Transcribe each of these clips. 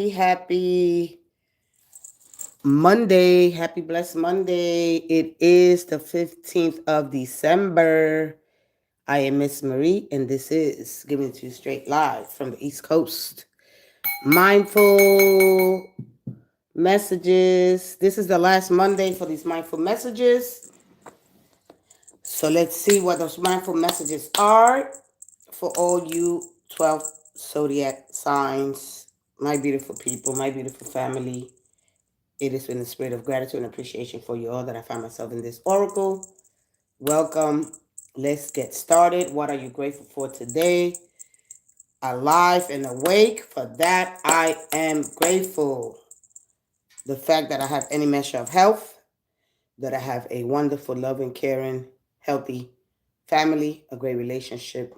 happy Monday. Happy blessed Monday. It is the 15th of December. I am Miss Marie, and this is giving it to you straight live from the East Coast. Mindful messages. This is the last Monday for these mindful messages. So let's see what those mindful messages are for all you 12 zodiac signs, my beautiful people, my beautiful family. It is in the spirit of gratitude and appreciation for you all that I find myself in this oracle. Welcome. Let's get started. What are you grateful for today? Alive and awake. For that, I am grateful. The fact that I have any measure of health, that I have a wonderful, loving, caring, healthy family, a great relationship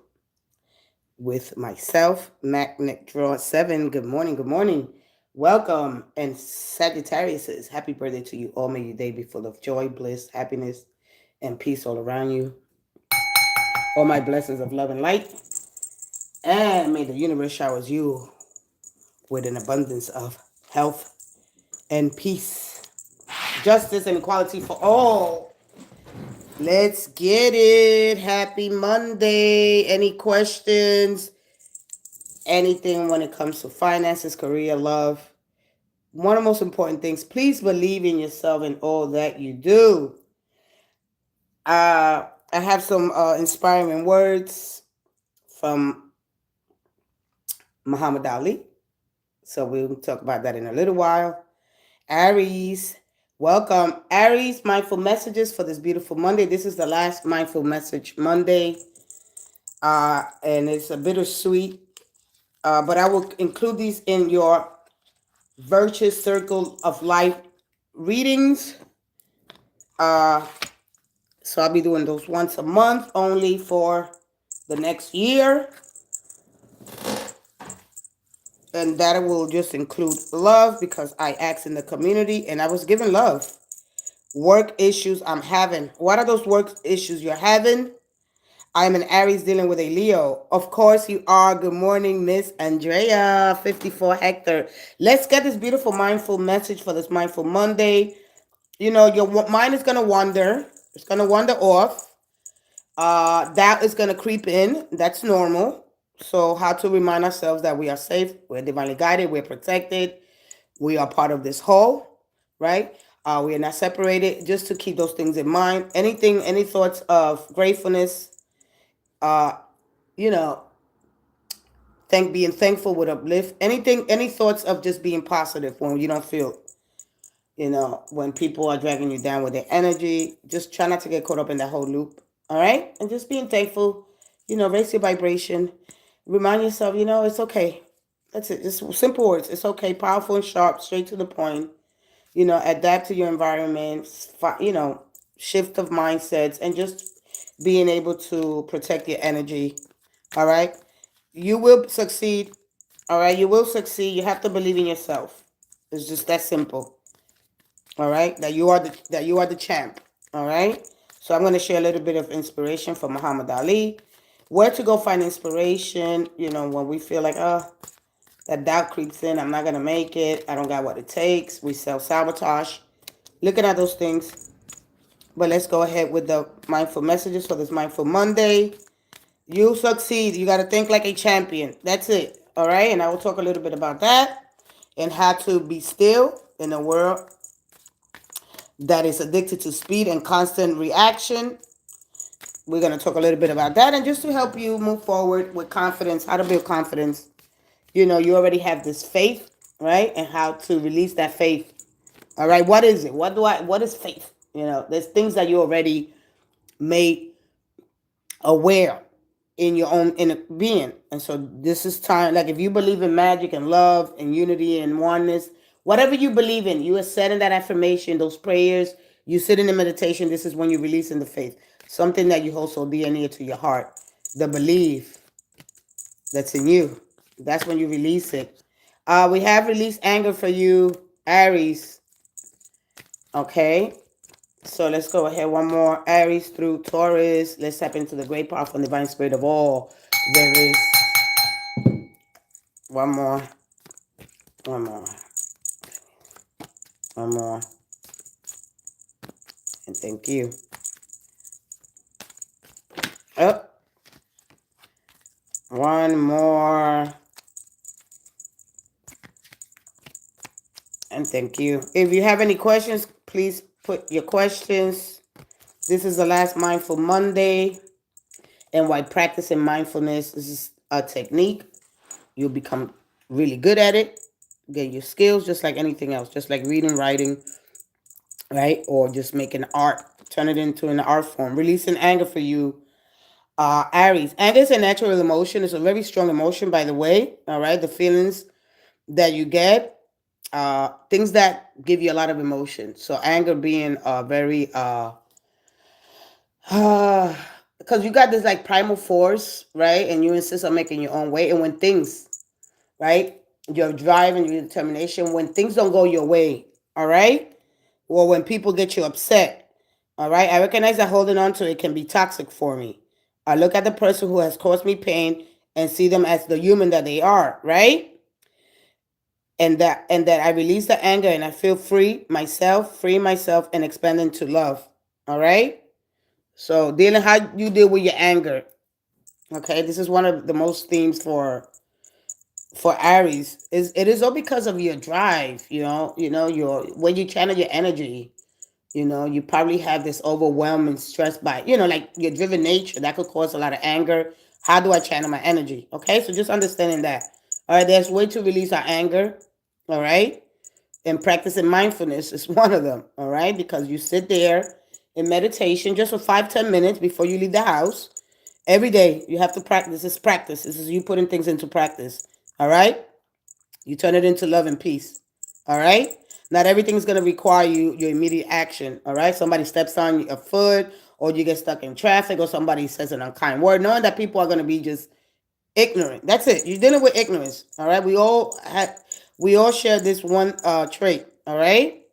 with myself. Magnet Draw 7. Good morning. Good morning. Welcome. And Sagittarius says, happy birthday to you all. May your day be full of joy, bliss, happiness, and peace all around you. All my blessings of love and light. And may the universe showers you with an abundance of health and peace, justice, and equality for all. Let's get it. Happy Monday. Any questions? Anything when it comes to finances, career, love? One of the most important things, please believe in yourself and all that you do. I have some inspiring words from Muhammad Ali. So we'll talk about that in a little while. Aries, welcome. Aries, mindful messages for this beautiful Monday. This is the last mindful message Monday. And it's a bittersweet. But I will include these in your virtuous circle of life readings. So I'll be doing those once a month only for the next year. And that will just include love because I asked in the community and I was given love. Work issues I'm having. What are those work issues you're having? I'm an Aries dealing with a Leo. Of course you are. Good morning, Miss Andrea, 54 Hector. Let's get this beautiful mindful message for this mindful Monday. You know, your mind is going to wander. It's going to wander off. Doubt is going to creep in. That's normal. So how to remind ourselves that we are safe, we're divinely guided, we're protected, we are part of this whole, right? We are not separated. Just to keep those things in mind. Anything, any thoughts of gratefulness, you know, being thankful would uplift. Anything, any thoughts of just being positive when you don't feel, when people are dragging you down with their energy. Just try not to get caught up in that whole loop. All right? And just being thankful, raise your vibration. Remind yourself, it's okay. That's it. Just simple words. It's okay. Powerful and sharp, straight to the point. Adapt to your environment, shift of mindsets, and just being able to protect your energy. All right? You will succeed. All right? You will succeed. You have to believe in yourself. It's just that simple. All right? That you are the champ. All right? So I'm going to share a little bit of inspiration from Muhammad Ali. Where to go find inspiration, when we feel like, that doubt creeps in. I'm not going to make it. I don't got what it takes. We self-sabotage. Looking at those things. But let's go ahead with the mindful messages for this Mindful Monday. You'll succeed. You got to think like a champion. That's it. All right? And I will talk a little bit about that and how to be still in a world that is addicted to speed and constant reaction. We're going to talk a little bit about that. And just to help you move forward with confidence, how to build confidence. You already have this faith, right? And how to release that faith. All right, what is it? What is faith? There's things that you already made aware in your own inner being. And so this is time, like if you believe in magic and love and unity and oneness, whatever you believe in, you are setting that affirmation, those prayers, you sit in the meditation, this is when you release in the faith. Something that you hold so dear and near to your heart. The belief that's in you. That's when you release it. We have released anger for you, Aries. Okay. So let's go ahead. One more. Aries through Taurus. Let's tap into the great, powerful, and divine spirit of all. There is one more. One more. One more. And thank you. Oh. One more. And thank you. If you have any questions, please put your questions. This is the last Mindful Monday. And while practicing mindfulness, this is a technique. You'll become really good at it. Get your skills just like anything else. Just like reading, writing, right? Or just making art. Turn it into an art form. Releasing anger for you, Aries. Anger is a natural emotion. It's a very strong emotion, by the way. All right. The feelings that you get, things that give you a lot of emotion. So anger being very because you got this like primal force, right? And you insist on making your own way. And when things, right, your drive and your determination, when things don't go your way, all right, or when people get you upset, all right, I recognize that holding on to it can be toxic for me. I look at the person who has caused me pain and see them as the human that they are, right? And that I release the anger and I feel free myself and expand into love. All right? So dealing how you deal with your anger. Okay, this is one of the most themes for Aries. It is all because of your drive, your when you channel your energy, you probably have this overwhelming stress by, like your driven nature that could cause a lot of anger. How do I channel my energy? Okay, so just understanding that. All right, there's a way to release our anger. All right, and practicing mindfulness is one of them. All right, because you sit there in meditation just for 5-10 minutes before you leave the house. Every day you have to practice. This is practice. This is you putting things into practice. All right, you turn it into love and peace. All right. Not everything is going to require your immediate action. All right. Somebody steps on your foot, or you get stuck in traffic, or somebody says an unkind word. Knowing that people are going to be just ignorant. That's it. You're dealing with ignorance. All right. We all share this one trait. All right,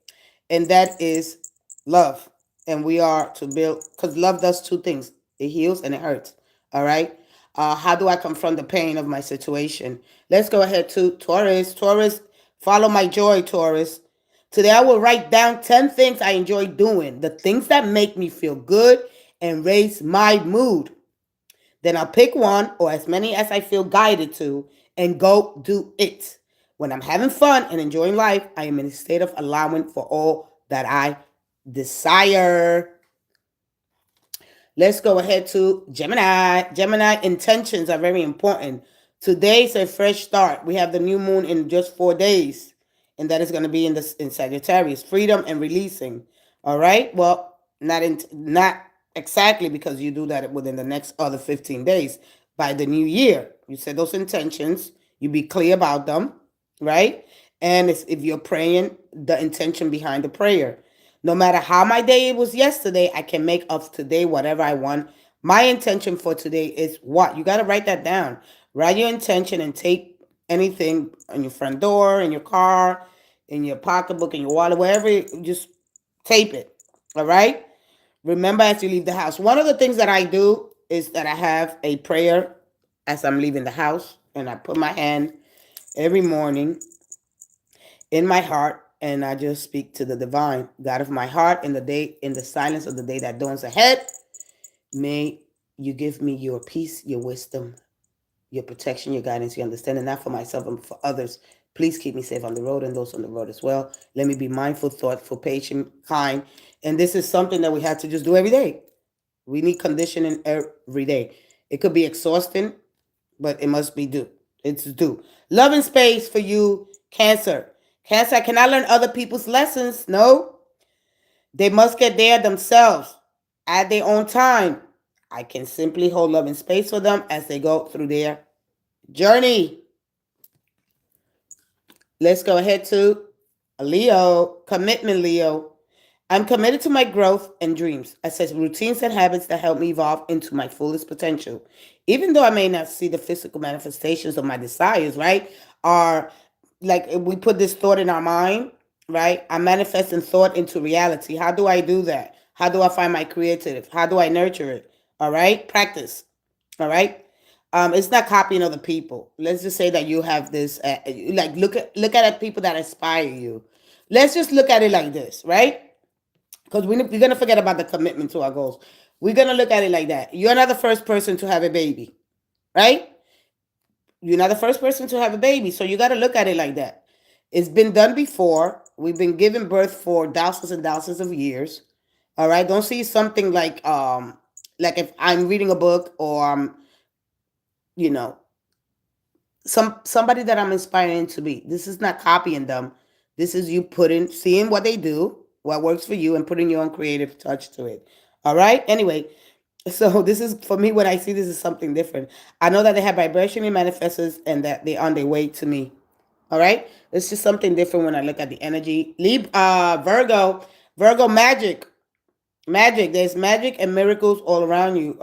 and that is love. And we are to build, because love does two things: it heals and it hurts. All right. How do I confront the pain of my situation? Let's go ahead to Taurus. Taurus, follow my joy, Taurus. Today I will write down 10 things I enjoy doing, the things that make me feel good and raise my mood. Then I'll pick one or as many as I feel guided to and go do it. When I'm having fun and enjoying life, I am in a state of allowing for all that I desire. Let's go ahead to Gemini. Gemini, intentions are very important. Today's a fresh start. We have the new moon in just 4 days, and that is going to be in Sagittarius. Freedom and releasing. All right. Well, not exactly, because you do that within the next other 15 days. By the new year, you set those intentions. You be clear about them, right? And if you're praying, the intention behind the prayer. No matter how my day was yesterday, I can make of today whatever I want. My intention for today is what? You got to write that down. Write your intention and tape anything on your front door, in your car, in your pocketbook, in your wallet, wherever, just tape it. All right? Remember as you leave the house. One of the things that I do is that I have a prayer as I'm leaving the house, and I put my hand every morning in my heart, and I just speak to the divine God of my heart in the silence of the day that dawns ahead. May you give me your peace, your wisdom, your protection, your guidance, your understanding, not for myself and for others. Please keep me safe on the road and those on the road as well. Let me be mindful, thoughtful, patient, kind. And this is something that we have to just do every day. We need conditioning every day. It could be exhausting, but it must be due. It's due. Love and space for you, Cancer. Cancer, I cannot learn other people's lessons. No. They must get there themselves at their own time. I can simply hold love and space for them as they go through their journey. Let's go ahead to Leo. Commitment, Leo. I'm committed to my growth and dreams. I set routines and habits that help me evolve into my fullest potential. Even though I may not see the physical manifestations of my desires, right? Or like we put this thought in our mind, right? I'm manifesting thought into reality. How do I do that? How do I find my creative? How do I nurture it? All right? Practice. All right? It's not copying other people. Let's just say that you have this, like look at people that inspire you. Let's just look at it like this, right? Because we're gonna forget about the commitment to our goals. We're gonna look at it like that. You're not the first person to have a baby, right? You're not the first person to have a baby, so you got to look at it like that. It's been done before. We've been giving birth for thousands and thousands of years. All right, don't see something like if I'm reading a book or you know somebody that I'm inspiring to be. This is not copying them. This is you putting seeing what they do, what works for you, and putting your own creative touch to it. All right. Anyway, so this is for me when I see this is something different. I know that they have vibrationally manifestors and that they're on their way to me. All right. It's just something different when I look at the energy. Virgo magic. Magic. There's magic and miracles all around you,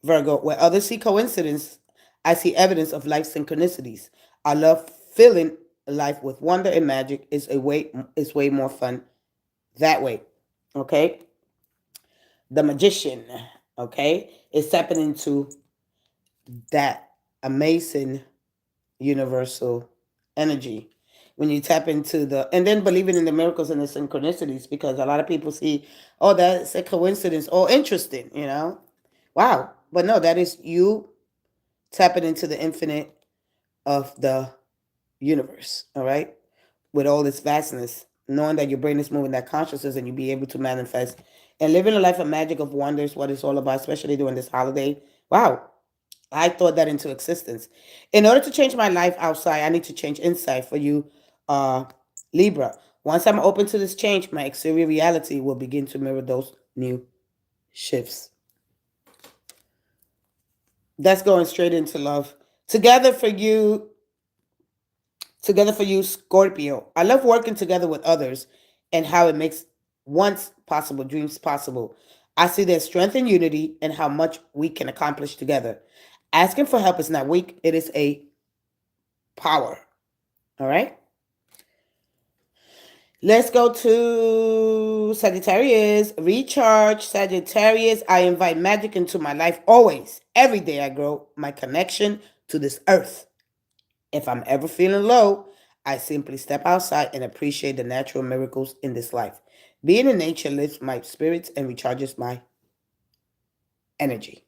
Virgo. Where others see coincidence, I see evidence of life synchronicities. I love filling life with wonder and magic. It's way more fun that way. Okay. The magician, okay, is tapping into that amazing universal energy. When you tap into and then believing in the miracles and the synchronicities, because a lot of people see, oh, that's a coincidence, or interesting, wow. But no, that is you tapping into the infinite of the universe, all right, with all this vastness, knowing that your brain is moving that consciousness and you be able to manifest and living a life of magic of wonders, what it's all about, especially during this holiday. Wow. I thought that into existence. In order to change my life outside, I need to change inside for you, uh, Libra. Once I'm open to this change, my exterior reality will begin to mirror those new shifts. That's going straight into love. Together for you, Together for you, Scorpio. I love working together with others and how it makes once possible dreams possible. I see their strength and unity and how much we can accomplish together. Asking for help is not weak, it is a power. All right? Let's go to Sagittarius. Recharge, Sagittarius. I invite magic into my life always. Every day I grow my connection to this earth. If I'm ever feeling low, I simply step outside and appreciate the natural miracles in this life. Being in nature lifts my spirits and recharges my energy.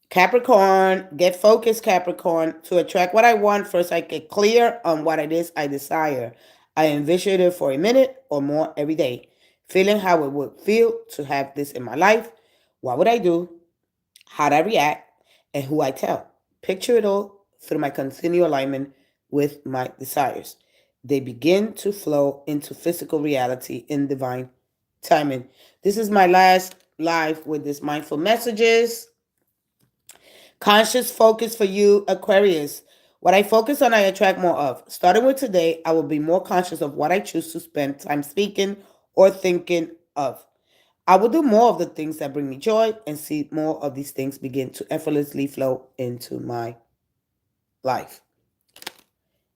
Capricorn, get focused, Capricorn. To attract what I want, first I get clear on what it is I desire. I envision it for a minute or more every day, feeling how it would feel to have this in my life. What would I do? How'd I react? And who I tell. Picture it all through my continual alignment with my desires. They begin to flow into physical reality in divine timing. This is my last live with this mindful messages. Conscious focus for you, Aquarius. What I focus on, I attract more of. Starting with today, I will be more conscious of what I choose to spend time speaking or thinking of. I will do more of the things that bring me joy and see more of these things begin to effortlessly flow into my life.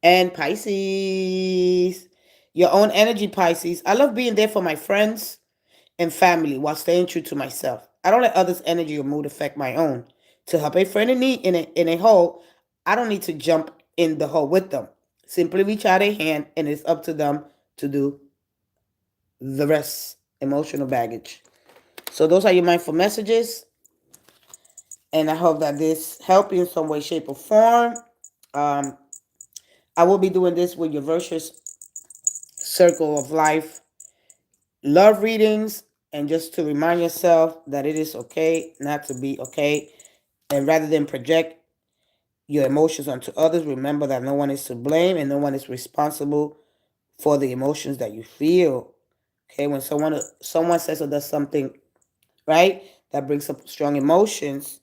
And Pisces, your own energy, Pisces. I love being there for my friends and family while staying true to myself. I don't let others' energy or mood affect my own. To help a friend in need in a hole, I don't need to jump in the hole with them. Simply reach out a hand and it's up to them to do the rest. Emotional baggage. So those are your mindful messages. And I hope that this helped you in some way, shape, or form. I will be doing this with your virtuous circle of life love readings, and just to remind yourself that it is okay not to be okay. And rather than project your emotions onto others, remember that no one is to blame and no one is responsible for the emotions that you feel. Okay, when someone says or does something, right, that brings up strong emotions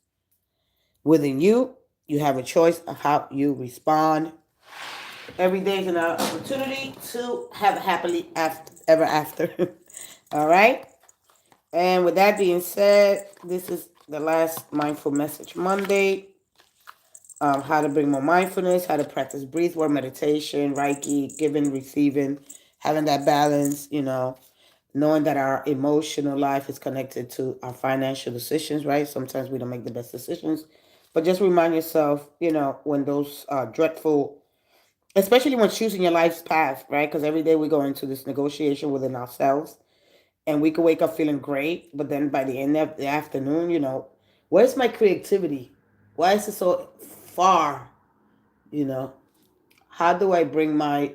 within you, you have a choice of how you respond. Every day is an opportunity to have a happily ever after. All right. And with that being said, this is the last Mindful Message Monday. How to bring more mindfulness, how to practice breath work meditation, Reiki, giving, receiving, having that balance, knowing that our emotional life is connected to our financial decisions, right? Sometimes we don't make the best decisions, but just remind yourself, when those dreadful, especially when choosing your life's path, right? Because every day we go into this negotiation within ourselves, and we could wake up feeling great, but then by the end of the afternoon, where's my creativity? Why is it so far? You know, how do I bring my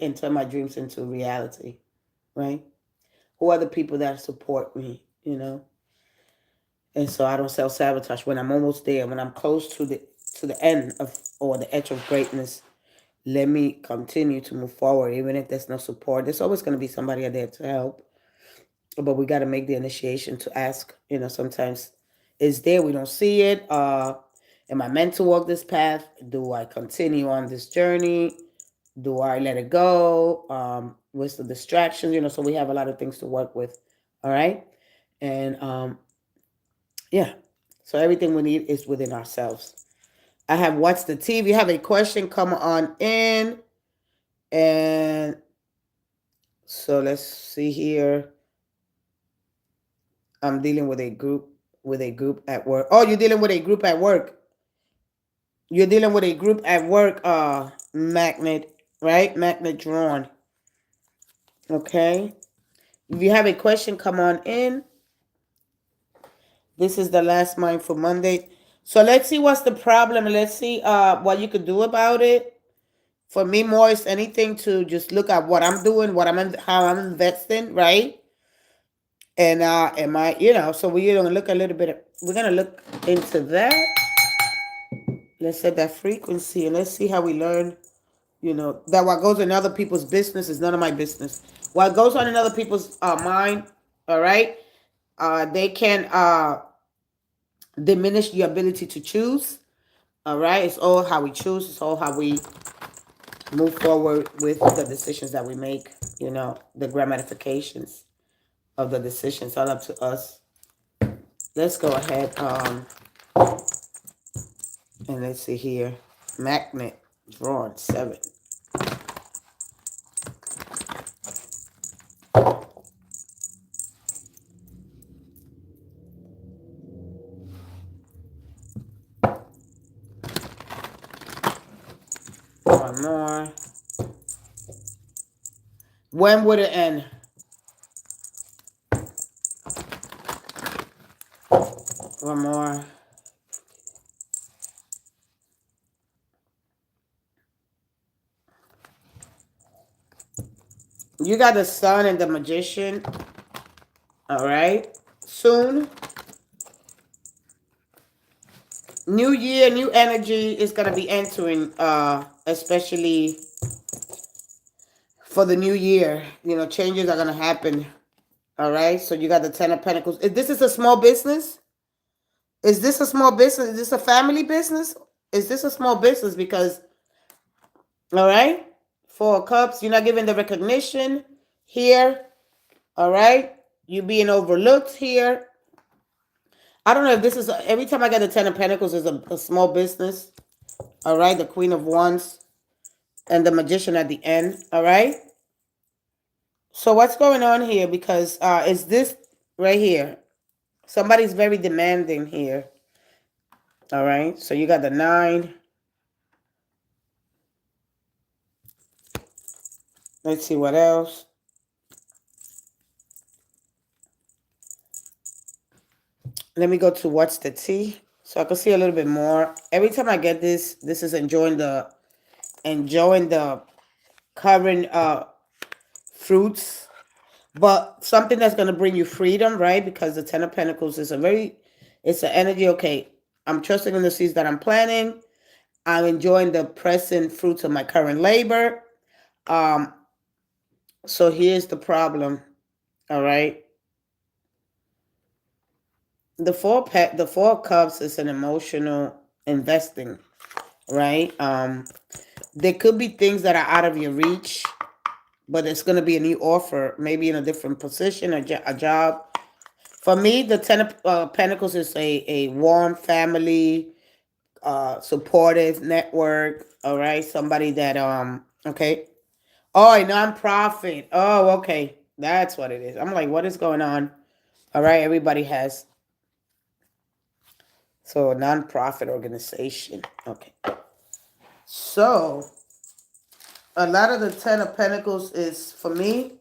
dreams into reality, right? Who are the people that support me, and so I don't self sabotage when I'm almost there, when I'm close to the end of or the edge of greatness. Let me continue to move forward, even if there's no support. There's always going to be somebody there to help, but we got to make the initiation to ask. Sometimes it's there, we don't see it. Am I meant to walk this path? Do I continue on this journey? Do I let it go? What's the distractions? So we have a lot of things to work with. All right, and yeah. So everything we need is within ourselves. I have What's the Tea? If you have a question, come on in. And so let's see here. I'm dealing with a group at work. Oh, you're dealing with a group at work. You're dealing with a group at work, magnet, right? Magnet drawn. Okay. If you have a question, come on in. This is the last Mindful Monday. So let's see what's the problem. Let's see what you could do about it. For me, more is anything to just look at what I'm doing, how I'm investing, right? And am I, so we're gonna look a little bit. We're gonna look into that. Let's set that frequency and let's see how we learn. That what goes in other people's business is none of my business. What goes on in other people's mind, all right? They can diminish your ability to choose. All right, it's all how we choose. It's all how we move forward with the decisions that we make. The grammatifications of the decisions, all up to us. Let's go ahead and let's see here. Magnet drawn 7. One more. When would it end? One more. You got the Sun and the Magician. All right. Soon. New year, new energy is going to be entering, especially for the new year. Changes are going to happen. All right. So you got the 10 of Pentacles. If this is a small business, is this a small business? Is this a family business? Is this a small business? Because, all right, 4 of Cups, you're not giving the recognition here. All right. You're being overlooked here. I don't know if this is, every time I get the 10 of Pentacles is a small business. All right. The Queen of Wands and the Magician at the end. All right. So what's going on here? Because is this right here? Somebody's very demanding here. All right. So you got the 9. Let's see what else. Let me go to What's the Tea, so I can see a little bit more. Every time I get this is enjoying the current fruits, but something that's gonna bring you freedom, right? Because the 10 of Pentacles is it's an energy. Okay, I'm trusting in the seeds that I'm planting. I'm enjoying the present fruits of my current labor. So here's the problem. All right. The four of Cups is an emotional investing, right? There could be things that are out of your reach, but it's going to be a new offer, maybe in a different position, a job. For me, the 10 of Pentacles is a warm family, supportive network. All right, somebody that okay. Oh, a nonprofit. Oh, okay. That's what it is. I'm like, what is going on? All right, everybody has. So, a non-profit organization. Okay. So, a lot of the Ten of Pentacles is, for me,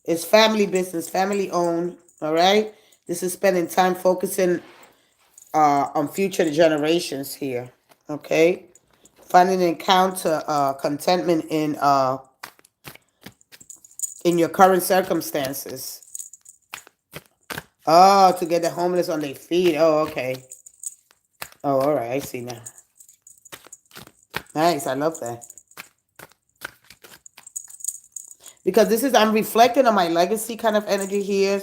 is family business, family owned. All right. This is spending time focusing on future generations here. Okay. Finding encounter contentment in your current circumstances. Oh, to get the homeless on their feet. Oh, okay. Oh, all right. I see now. Nice. I love that. Because this is, I'm reflecting on my legacy kind of energy here.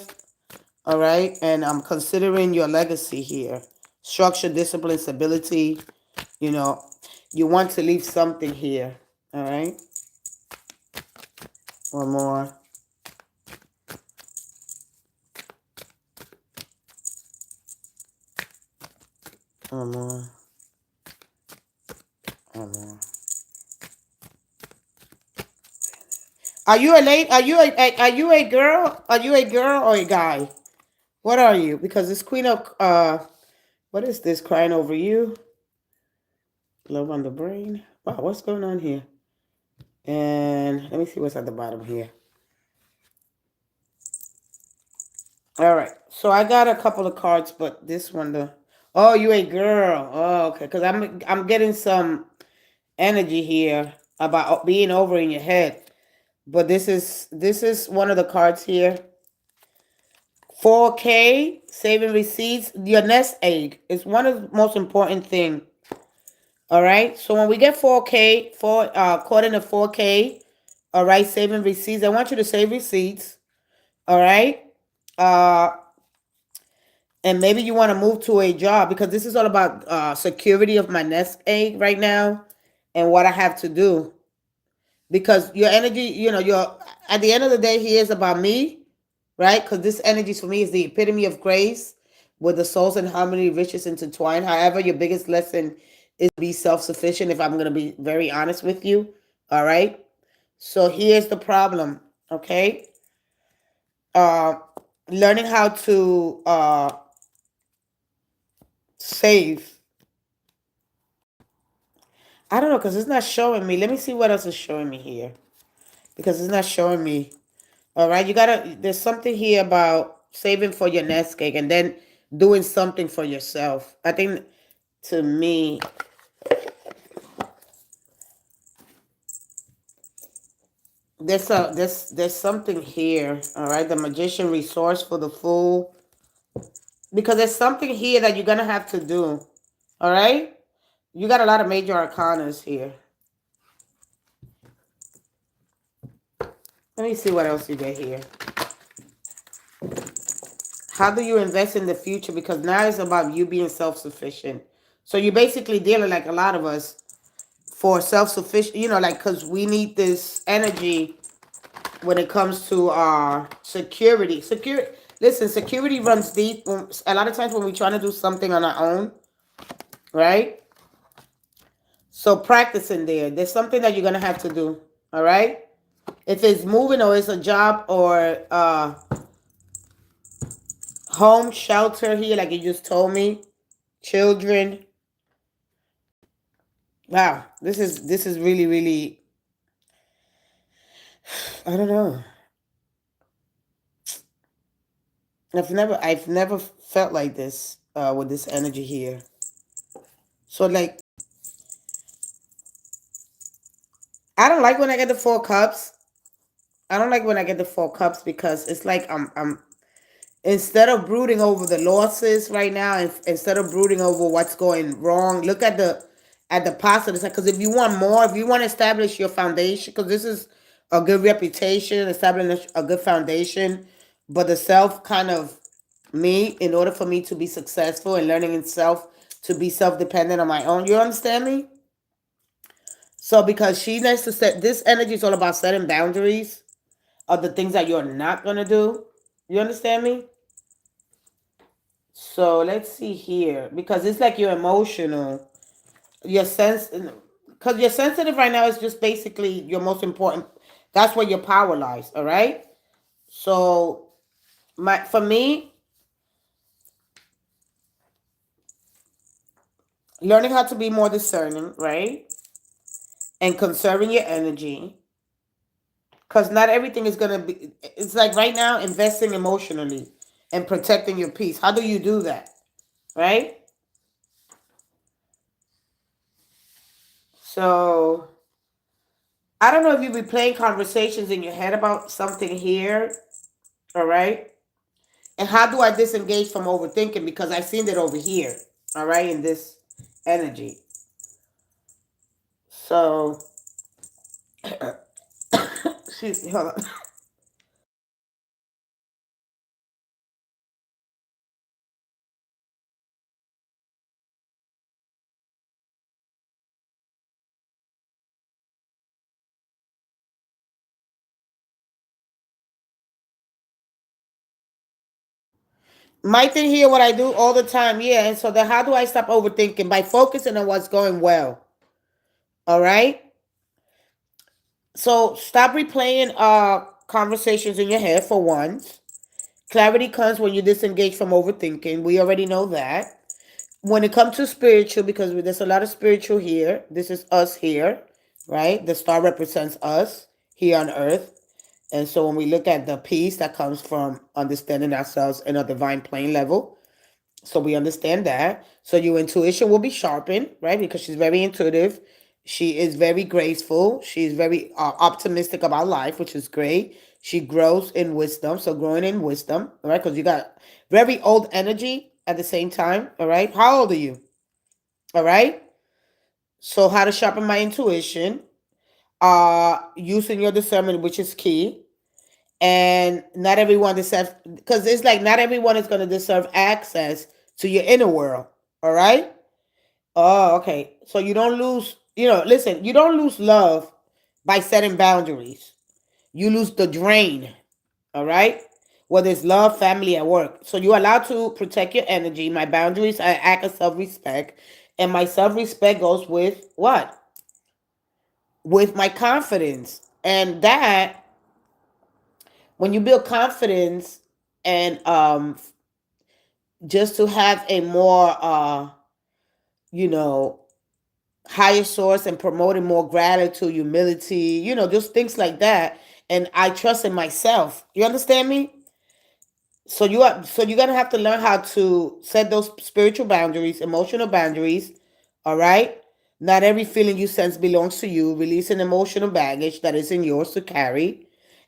All right. And I'm considering your legacy here. Structure, discipline, stability. You know, you want to leave something here. All right. One more. One more. One more. Are you a lady? Are you a girl? Are you a girl or a guy? What are you? Because this queen of what is this crying over you? Love on the brain. Wow, what's going on here? And let me see what's at the bottom here. All right. So I got a couple of cards, but this one the oh, you a girl. Oh, okay. Because I'm getting some energy here about being over in your head. But this is one of the cards here. 4K, saving receipts. Your nest egg is one of the most important thing. All right. So when we get 4K, according to 4K, all right, saving receipts. I want you to save receipts. All right. And maybe you want to move to a job because this is all about security of my nest egg right now and what I have to do. Because your energy, you know, your at the end of the day, he is about me, right? Because this energy for me is the epitome of grace, with the souls in harmony, riches intertwined. However, your biggest lesson is be self-sufficient. If I'm going to be very honest with you, all right. So here's the problem, okay? Uh, Learning how to save. I don't know because it's not showing me. Let me see what else is showing me here because it's not showing me. All right, there's something here about saving for your nest egg and then doing something for yourself. I think to me, there's something here. All right, the magician, resource for the fool. Because there's something here that you're going to have to do. All right, you got a lot of major arcanas here. Let me see what else you get here. How do you invest in the future? Because now it's about you being self-sufficient. So you're basically dealing, like a lot of us, for self-sufficient, you know, like, because we need this energy when it comes to our security. Listen, security runs deep. A lot of times when we're trying to do something on our own, right? So practicing there's something that you're going to have to do, all right? If it's moving or it's a job or home, shelter here, like you just told me, children. Wow, this is really, really, I don't know. I've never felt like this with this energy here. So like, I don't like when I get the 4 cups. I don't like when I get the 4 cups because it's like I'm instead of brooding over the losses right now, and instead of brooding over what's going wrong, look at the positive side. Because if you want more, if you want to establish your foundation, because this is a good reputation, establishing a good foundation, but the self kind of me, in order for me to be successful and learning in self to be self-dependent on my own. You understand me? So because she needs to set, this energy is all about setting boundaries of the things that you're not going to do. You understand me? So let's see here. Because it's like you're emotional. Your sense, because you're sensitive right now is just basically your most important. That's where your power lies, all right? So for me, learning how to be more discerning, right? And conserving your energy. Because not everything is going to be, it's like right now, investing emotionally and protecting your peace. How do you do that? Right? So, I don't know if you've been playing conversations in your head about something here. All right? And how do I disengage from overthinking? Because I've seen it over here. All right? In this energy. So, excuse me, hold on. My thing here, what I do all the time, yeah. And so then how do I stop overthinking? By focusing on what's going well. All right? So stop replaying conversations in your head for once. Clarity comes when you disengage from overthinking. We already know that. When it comes to spiritual, because there's a lot of spiritual here, this is us here, right? The star represents us here on earth. And so when we look at the peace that comes from understanding ourselves in a divine plane level, so we understand that. So your intuition will be sharpened, right? Because she's very intuitive. She is very graceful. She's very optimistic about life, which is great. She grows in wisdom. So growing in wisdom, all right? Because you got very old energy at the same time, all right? How old are you? All right? So how to sharpen my intuition, using your discernment, which is key. And not everyone deserves, because it's like not everyone is going to deserve access to your inner world, all right? Oh, okay. So you don't lose, listen, you don't lose love by setting boundaries. You lose the drain, all right? Whether it's love, family, at work. So you're allowed to protect your energy. My boundaries are an act of self-respect. And my self-respect goes with what? With my confidence. And that, when you build confidence and just to have a more, you know, higher source and promoting more gratitude, humility, just things like that. And I trust in myself. You understand me? So you're gonna have to learn how to set those spiritual boundaries, emotional boundaries. All right. Not every feeling you sense belongs to you. Release an emotional baggage that isn't yours to carry.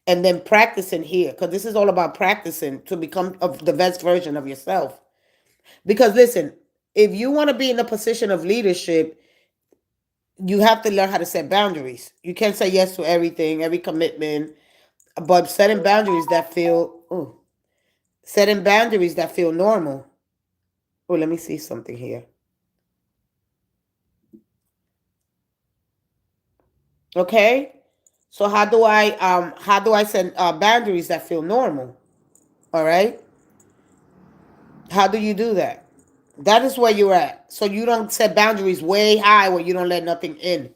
And then practicing here. Because this is all about practicing to become of the best version of yourself. Because listen, if you want to be in a position of leadership, you have to learn how to set boundaries. You can't say yes to everything, every commitment, but setting boundaries that feel normal. Oh, let me see something here. Okay? So how do I set boundaries that feel normal? All right? How do you do that? That is where you're at. So you don't set boundaries way high where you don't let nothing in.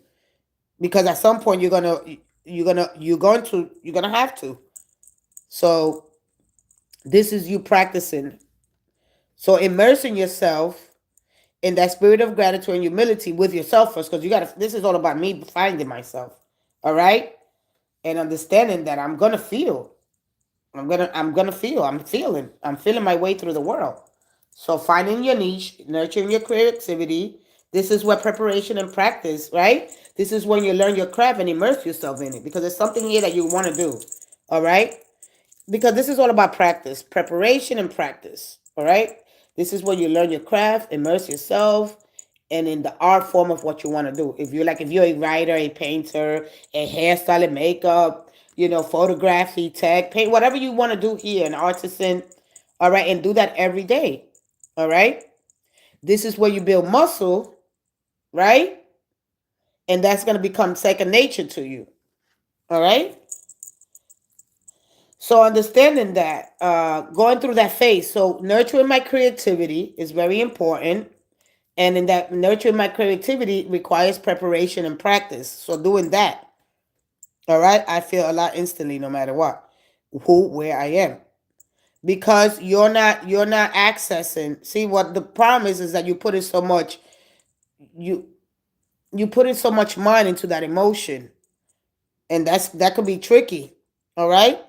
Because at some point you're gonna have to. So this is you practicing. So immersing yourself in that spirit of gratitude and humility with yourself first, because this is all about me finding myself. All right? And understanding that I'm feeling my way through the world. So finding your niche, nurturing your creativity. This is where preparation and practice, right? This is when you learn your craft and immerse yourself in it, because there's something here that you want to do. All right? Because this is all about practice, preparation and practice. All right? This is where you learn your craft, immerse yourself, and in the art form of what you want to do. If you're a writer, a painter, a hairstylist, makeup, photography, tech, paint, whatever you want to do here, an artisan, all right, and do that every day. All right? This is where you build muscle, right? And that's going to become second nature to you. All right? So understanding that, going through that phase, so nurturing my creativity is very important. And in that, nurturing my creativity requires preparation and practice. So doing that, all right, I feel a lot instantly no matter what. where I am. Because you're not accessing. See, what the problem is that you put in so much, you you put in so much mind into that emotion, and that could be tricky. All right,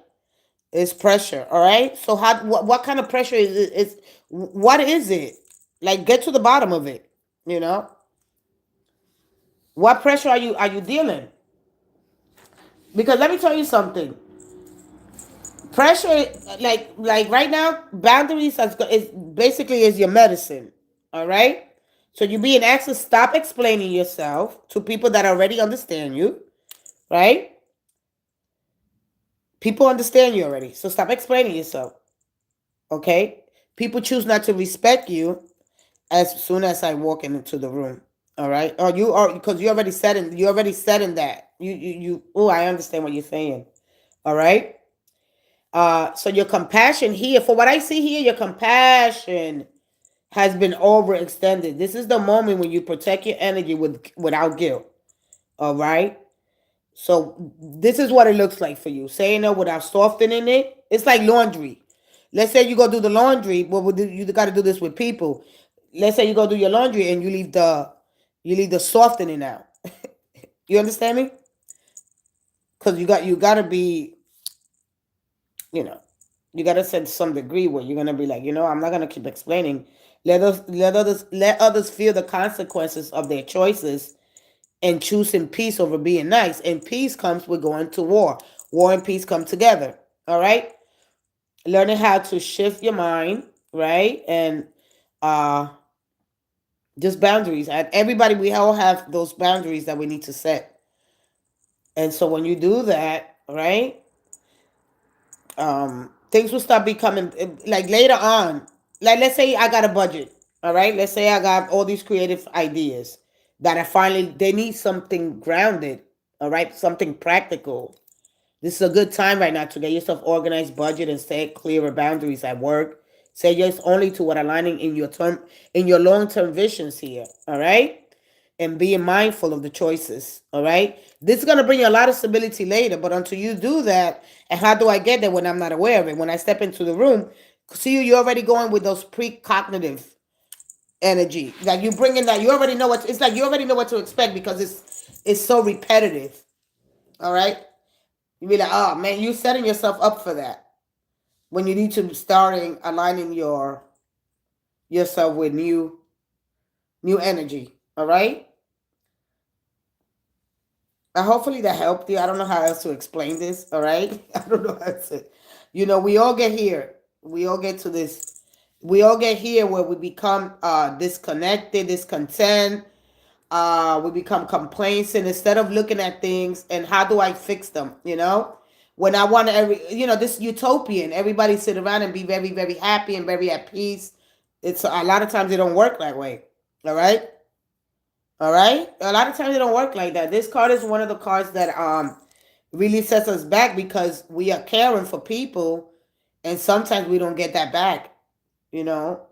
it's pressure. All right, so what kind of pressure is it? Is what is it? Like, get to the bottom of it. You know, what pressure are you dealing? Because let me tell you something. Pressure, like right now, boundaries is basically is your medicine. All right, so you're being asked to stop explaining yourself to people that already understand you. Right, people understand you already, so stop explaining yourself. Okay, people choose not to respect you as soon as I walk into the room. All right, or you are, because you already said in that you. Oh, I understand what you're saying. All right. So your compassion here, for what I see here, your compassion has been overextended. This is the moment when you protect your energy without guilt. All right. So this is what it looks like for you. Saying no without softening it. It's like laundry. Let's say you go do the laundry. Well, you got to do this with people. Let's say you go do your laundry and you leave the softening out. You understand me? Because you got to be, you know, you got to set some degree where you're going to be like, I'm not going to keep explaining. Let others feel the consequences of their choices and choosing peace over being nice. And peace comes with going to war. War and peace come together. All right. Learning how to shift your mind, right? And uh just boundaries. And everybody, we all have those boundaries that we need to set. And so when you do that, right, things will start becoming like later on. Like, let's say I got a budget. All right, let's say I got all these creative ideas that I finally, they need something grounded. All right, something practical. This is a good time right now to get yourself organized, budget, and set clearer boundaries at work. Say yes only to what aligning in your long-term visions here. All right, and being mindful of the choices. All right, this is gonna bring you a lot of stability later. But until you do that, and how do I get there when I'm not aware of it? When I step into the room, see you're already going with those precognitive energy. Like, you bring in that, you already know what. It's like you already know what to expect because it's so repetitive. All right. You be like, oh man, you setting yourself up for that when you need to starting aligning yourself with new energy. All right. Hopefully that helped you. I don't know how else to explain this. All right. I don't know how to. We all get here. We all get to this. We all get here where we become disconnected, discontent. We become complacent instead of looking at things and how do I fix them. When I want this utopian, everybody sit around and be very, very happy and very at peace. It's a lot of times it don't work that way. All right. All right. A lot of times it don't work like that. This card is one of the cards that really sets us back because we are caring for people, and sometimes we don't get that back. You know,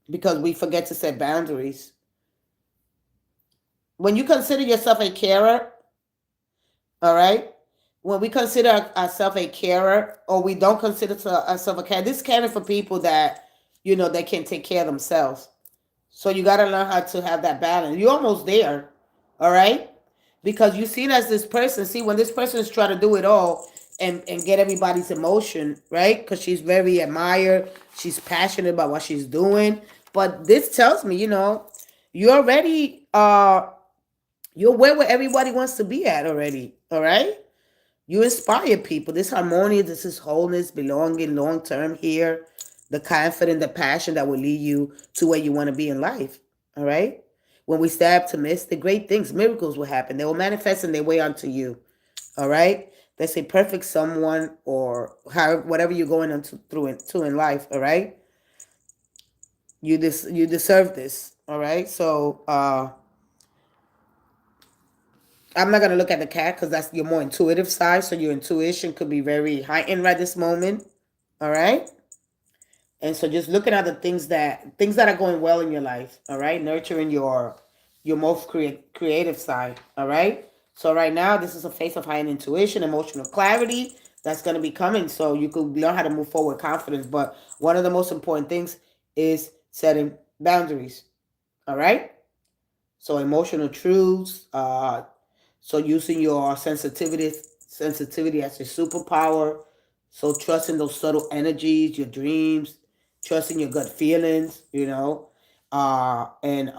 because we forget to set boundaries. When you consider yourself a carer, all right. When we consider ourselves a carer, or we don't consider ourselves a carer, this is caring for people that they can take care of themselves. So you got to learn how to have that balance. You're almost there, all right? Because you see it as this person. See, when this person is trying to do it all and get everybody's emotion, right? Because she's very admired. She's passionate about what she's doing. But this tells me, you're already, you're where everybody wants to be at already, all right? You inspire people. This harmony, this is wholeness, belonging, long term here. The confidence, the passion that will lead you to where you want to be in life. All right? When we stay optimistic, great things, miracles will happen. They will manifest in their way onto you. All right? Let's say perfect someone or whatever you're going through in life. All right? You deserve this. All right? So I'm not gonna look at the cat because that's your more intuitive side. So your intuition could be very heightened right this moment. All right. And so just looking at the things that are going well in your life. All right. Nurturing your most creative side. All right. So right now, this is a phase of heightened intuition, emotional clarity, that's going to be coming, so you could learn how to move forward with confidence. But one of the most important things is setting boundaries. All right. So emotional truths. So using your sensitivity as your superpower. So trusting those subtle energies, your dreams, trusting your gut feelings. And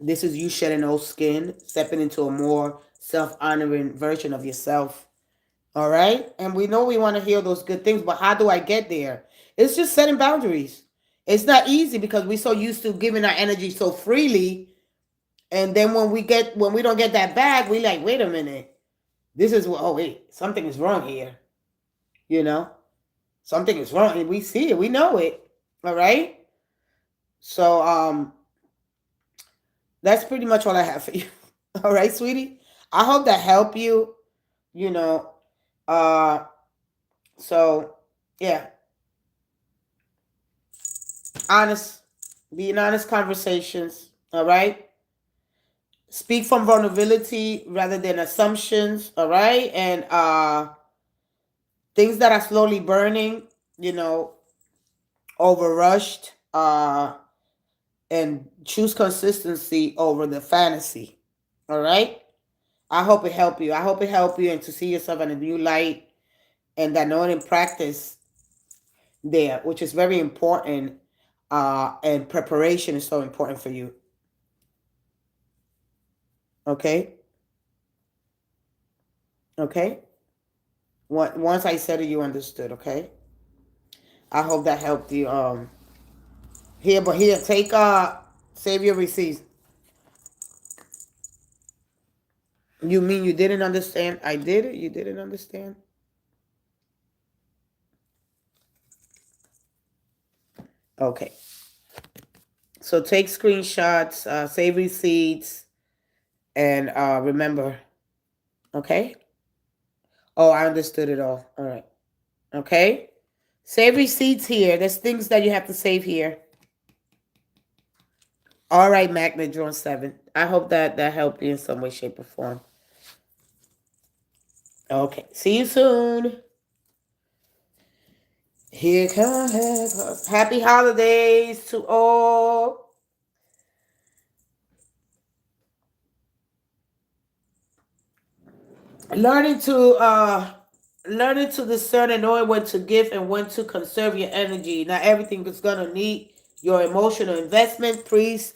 this is you shedding old skin, stepping into a more self-honoring version of yourself. All right. And we know we want to hear those good things, but how do I get there? It's just setting boundaries. It's not easy because we're so used to giving our energy so freely, and then when we don't get that back, we like, wait a minute. This is what, oh wait, something is wrong here. You know? Something is wrong. We see it, we know it. All right? So that's pretty much all I have for you. All right, sweetie? I hope that helped you, you know. Uh so yeah. Honest, being honest conversations, all right? Speak from vulnerability rather than assumptions, all right? And things that are slowly burning, you know, over rushed, and choose consistency over the fantasy. All right? I hope it helped you. I hope it helped you and to see yourself in a new light, and that knowing and practice there, which is very important, and preparation is so important for you. Okay? Okay? Once I said it, you understood, okay? I hope that helped you. Here, take save your receipts. You mean you didn't understand? I did it. You didn't understand? Okay. So take screenshots, save receipts, and remember. Okay? Oh, I understood it all. All right. Okay? Save receipts here. There's things that you have to save here. All right, Magna Drawn 7. I hope that helped you in some way, shape, or form. Okay. See you soon. Here comes. Happy holidays to all. Learning to discern and knowing when to give and when to conserve your energy. Not everything is gonna need your emotional investment. Please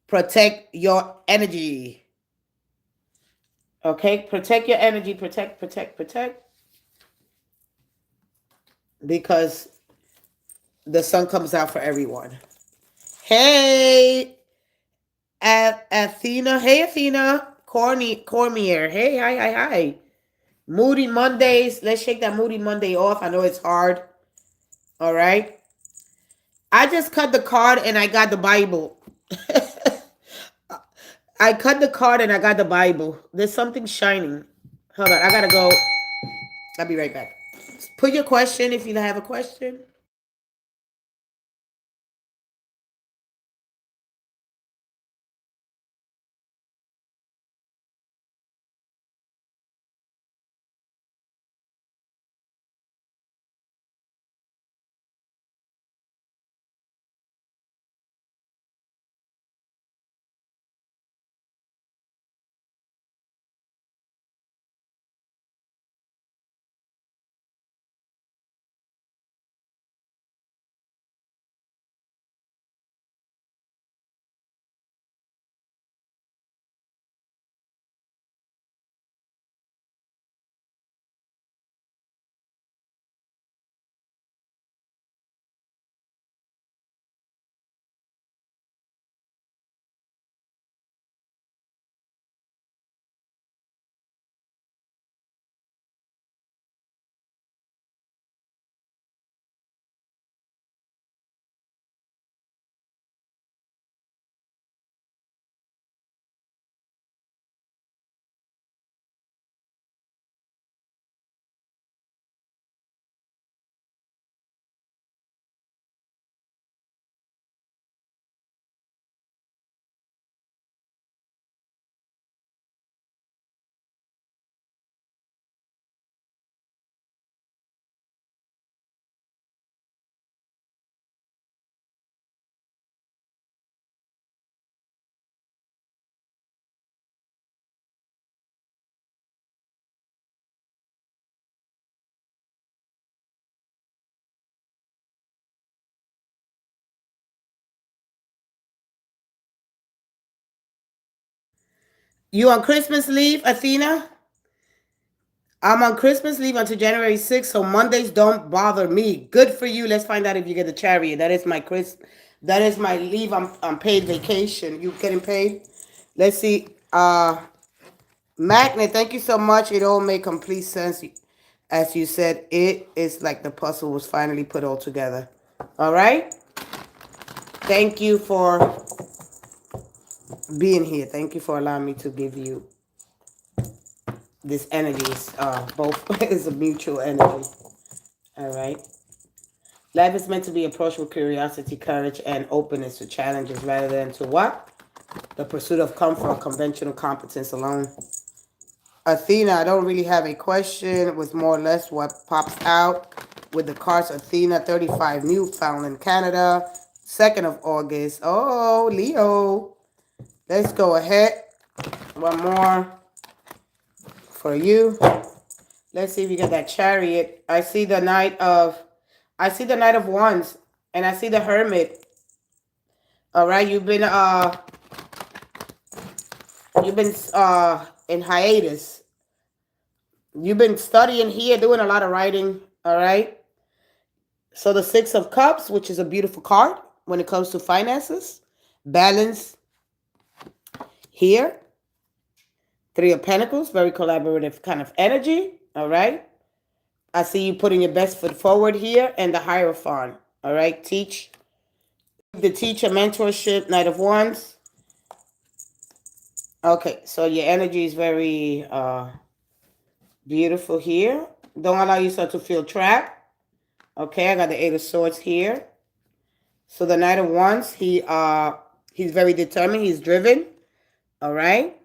protect your energy. Okay, protect your energy. Protect. Because the sun comes out for everyone. Hey, Athena. Hey, Athena. Cormier. Hey, hi. Moody Mondays. Let's shake that Moody Monday off. I know it's hard. All right. I just cut the card and I got the Bible. I cut the card and I got the Bible. There's something shining. Hold on. I got to go. I'll be right back. Put your question if you have a question. You on Christmas leave, Athena? I'm on Christmas leave until January 6th, so Mondays don't bother me. Good for you. Let's find out if you get the chariot. That is my that is my leave. I'm paid vacation. You getting paid? Let's see. Magnet, thank you so much. It all made complete sense. As you said, it is like the puzzle was finally put all together. All right? Thank you for being here. Thank you for allowing me to give you this energy. Both is a mutual energy. All right. Life is meant to be approached with curiosity, courage, and openness to challenges rather than to what? The pursuit of comfort or conventional competence alone. Athena, I don't really have a question. It was more or less what pops out with the cards. Athena, 35, Newfoundland, Canada, 2nd of August. Oh, Leo. Let's go ahead. One more for you. Let's see if you get that chariot. I see the Knight of Wands, and I see the Hermit. All right, you've been in hiatus. You've been studying here, doing a lot of writing. All right. So the 6 of Cups, which is a beautiful card when it comes to finances, balance here. 3 of Pentacles, very collaborative kind of energy. All right. I see you putting your best foot forward here, and the Hierophant. All right. The teacher, mentorship, Knight of Wands. Okay, so your energy is very beautiful here. Don't allow yourself to feel trapped. Okay, I got the 8 of Swords here. So the Knight of Wands, he's very determined. He's driven. All right.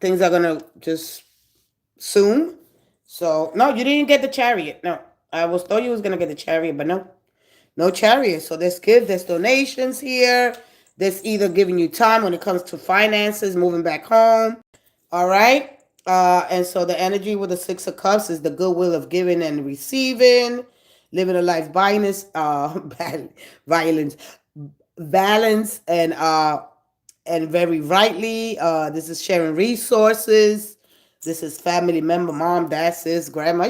Things are gonna just soon. So no, you didn't get the Chariot. No, I thought you was gonna get the Chariot, but no. No Chariot. So there's donations here. There's either giving you time when it comes to finances, moving back home. All right. And so the energy with the 6 of Cups is the goodwill of giving and receiving, living a life balance, balance, and very rightly. This is sharing resources. This is family member, mom, dad, sis, grandma,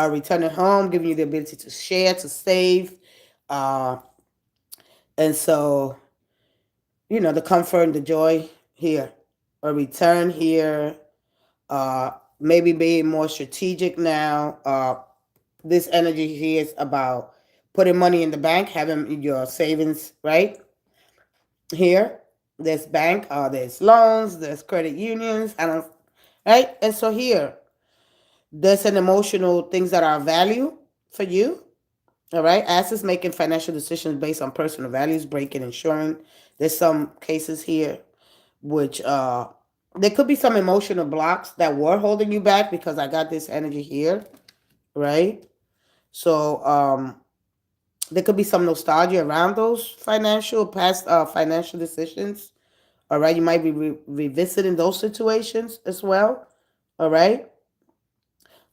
returning home, giving you the ability to share, to save. And so, the comfort and the joy here. A return here. Maybe being more strategic now. This energy here is about putting money in the bank, having your savings, right? Here, there's bank, there's loans, there's credit unions, right? And so here, there's an emotional things that are of value for you. All right. Assets making financial decisions based on personal values, breaking, insuring. There's some cases here which there could be some emotional blocks that were holding you back because I got this energy here, right? So there could be some nostalgia around those past financial decisions. All right. You might be revisiting those situations as well. All right.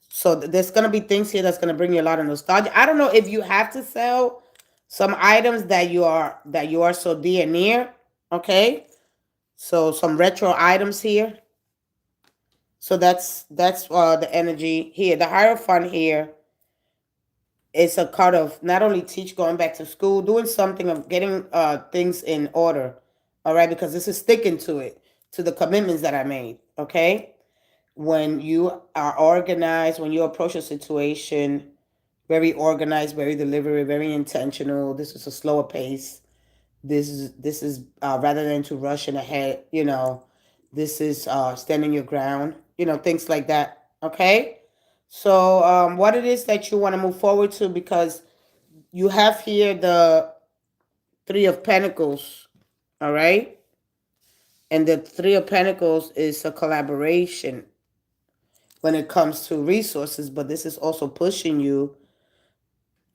So there's going to be things here that's going to bring you a lot of nostalgia. I don't know if you have to sell some items that you are so dear and near. Okay. So some retro items here. So that's the energy here. The Hierophant here is a card of not only going back to school, doing something of getting things in order. All right. Because this is sticking to the commitments that I made. Okay. When you are organized, when you approach a situation, very organized, very deliberate, very intentional. This is a slower pace. This is rather than to rush in ahead, this is standing your ground, things like that. Okay. So what it is that you want to move forward to, because you have here the 3 of Pentacles. All right. And the 3 of Pentacles is a collaboration when it comes to resources, but this is also pushing you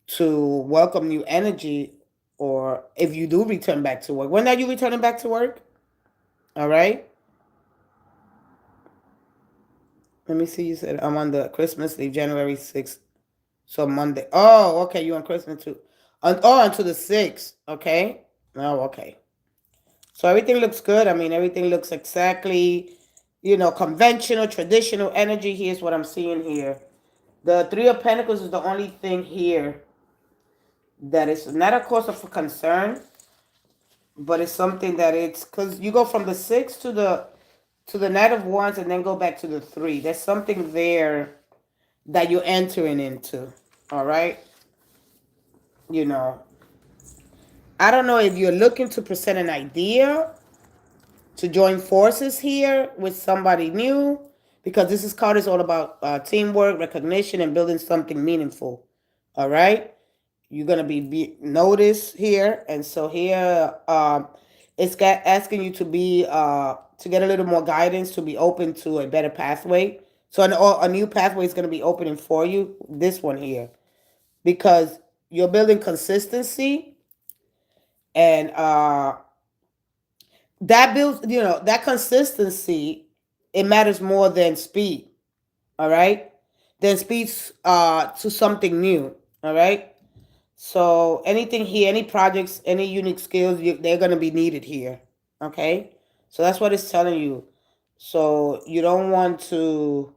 to welcome new energy, or if you do return back to work. When are you returning back to work? All right. Let me see. You said I'm on the Christmas leave, January 6th. So Monday. Oh, okay. You on Christmas too. Until the 6th. Okay. Oh, okay. So everything looks good. I mean, everything looks exactly conventional, traditional energy. Here's what I'm seeing here. The Three of Pentacles is the only thing here that is not a cause of concern, but it's something that it's because you go from the six to the Knight of Wands and then go back to the three. There's something there that you're entering into. All right, you know. I don't know if you're looking to present an idea to join forces here with somebody new, because this card is all about teamwork, recognition, and building something meaningful. All right, you're gonna be noticed here, and so here it's asking you to be to get a little more guidance, to be open to a better pathway. So a new pathway is gonna be opening for you. This one here, because you're building consistency, and that builds, that consistency. It matters more than speed. All right, than speeds to something new. All right. So anything here, any projects, any unique skills, they're going to be needed here. Okay. So that's what it's telling you. So you don't want to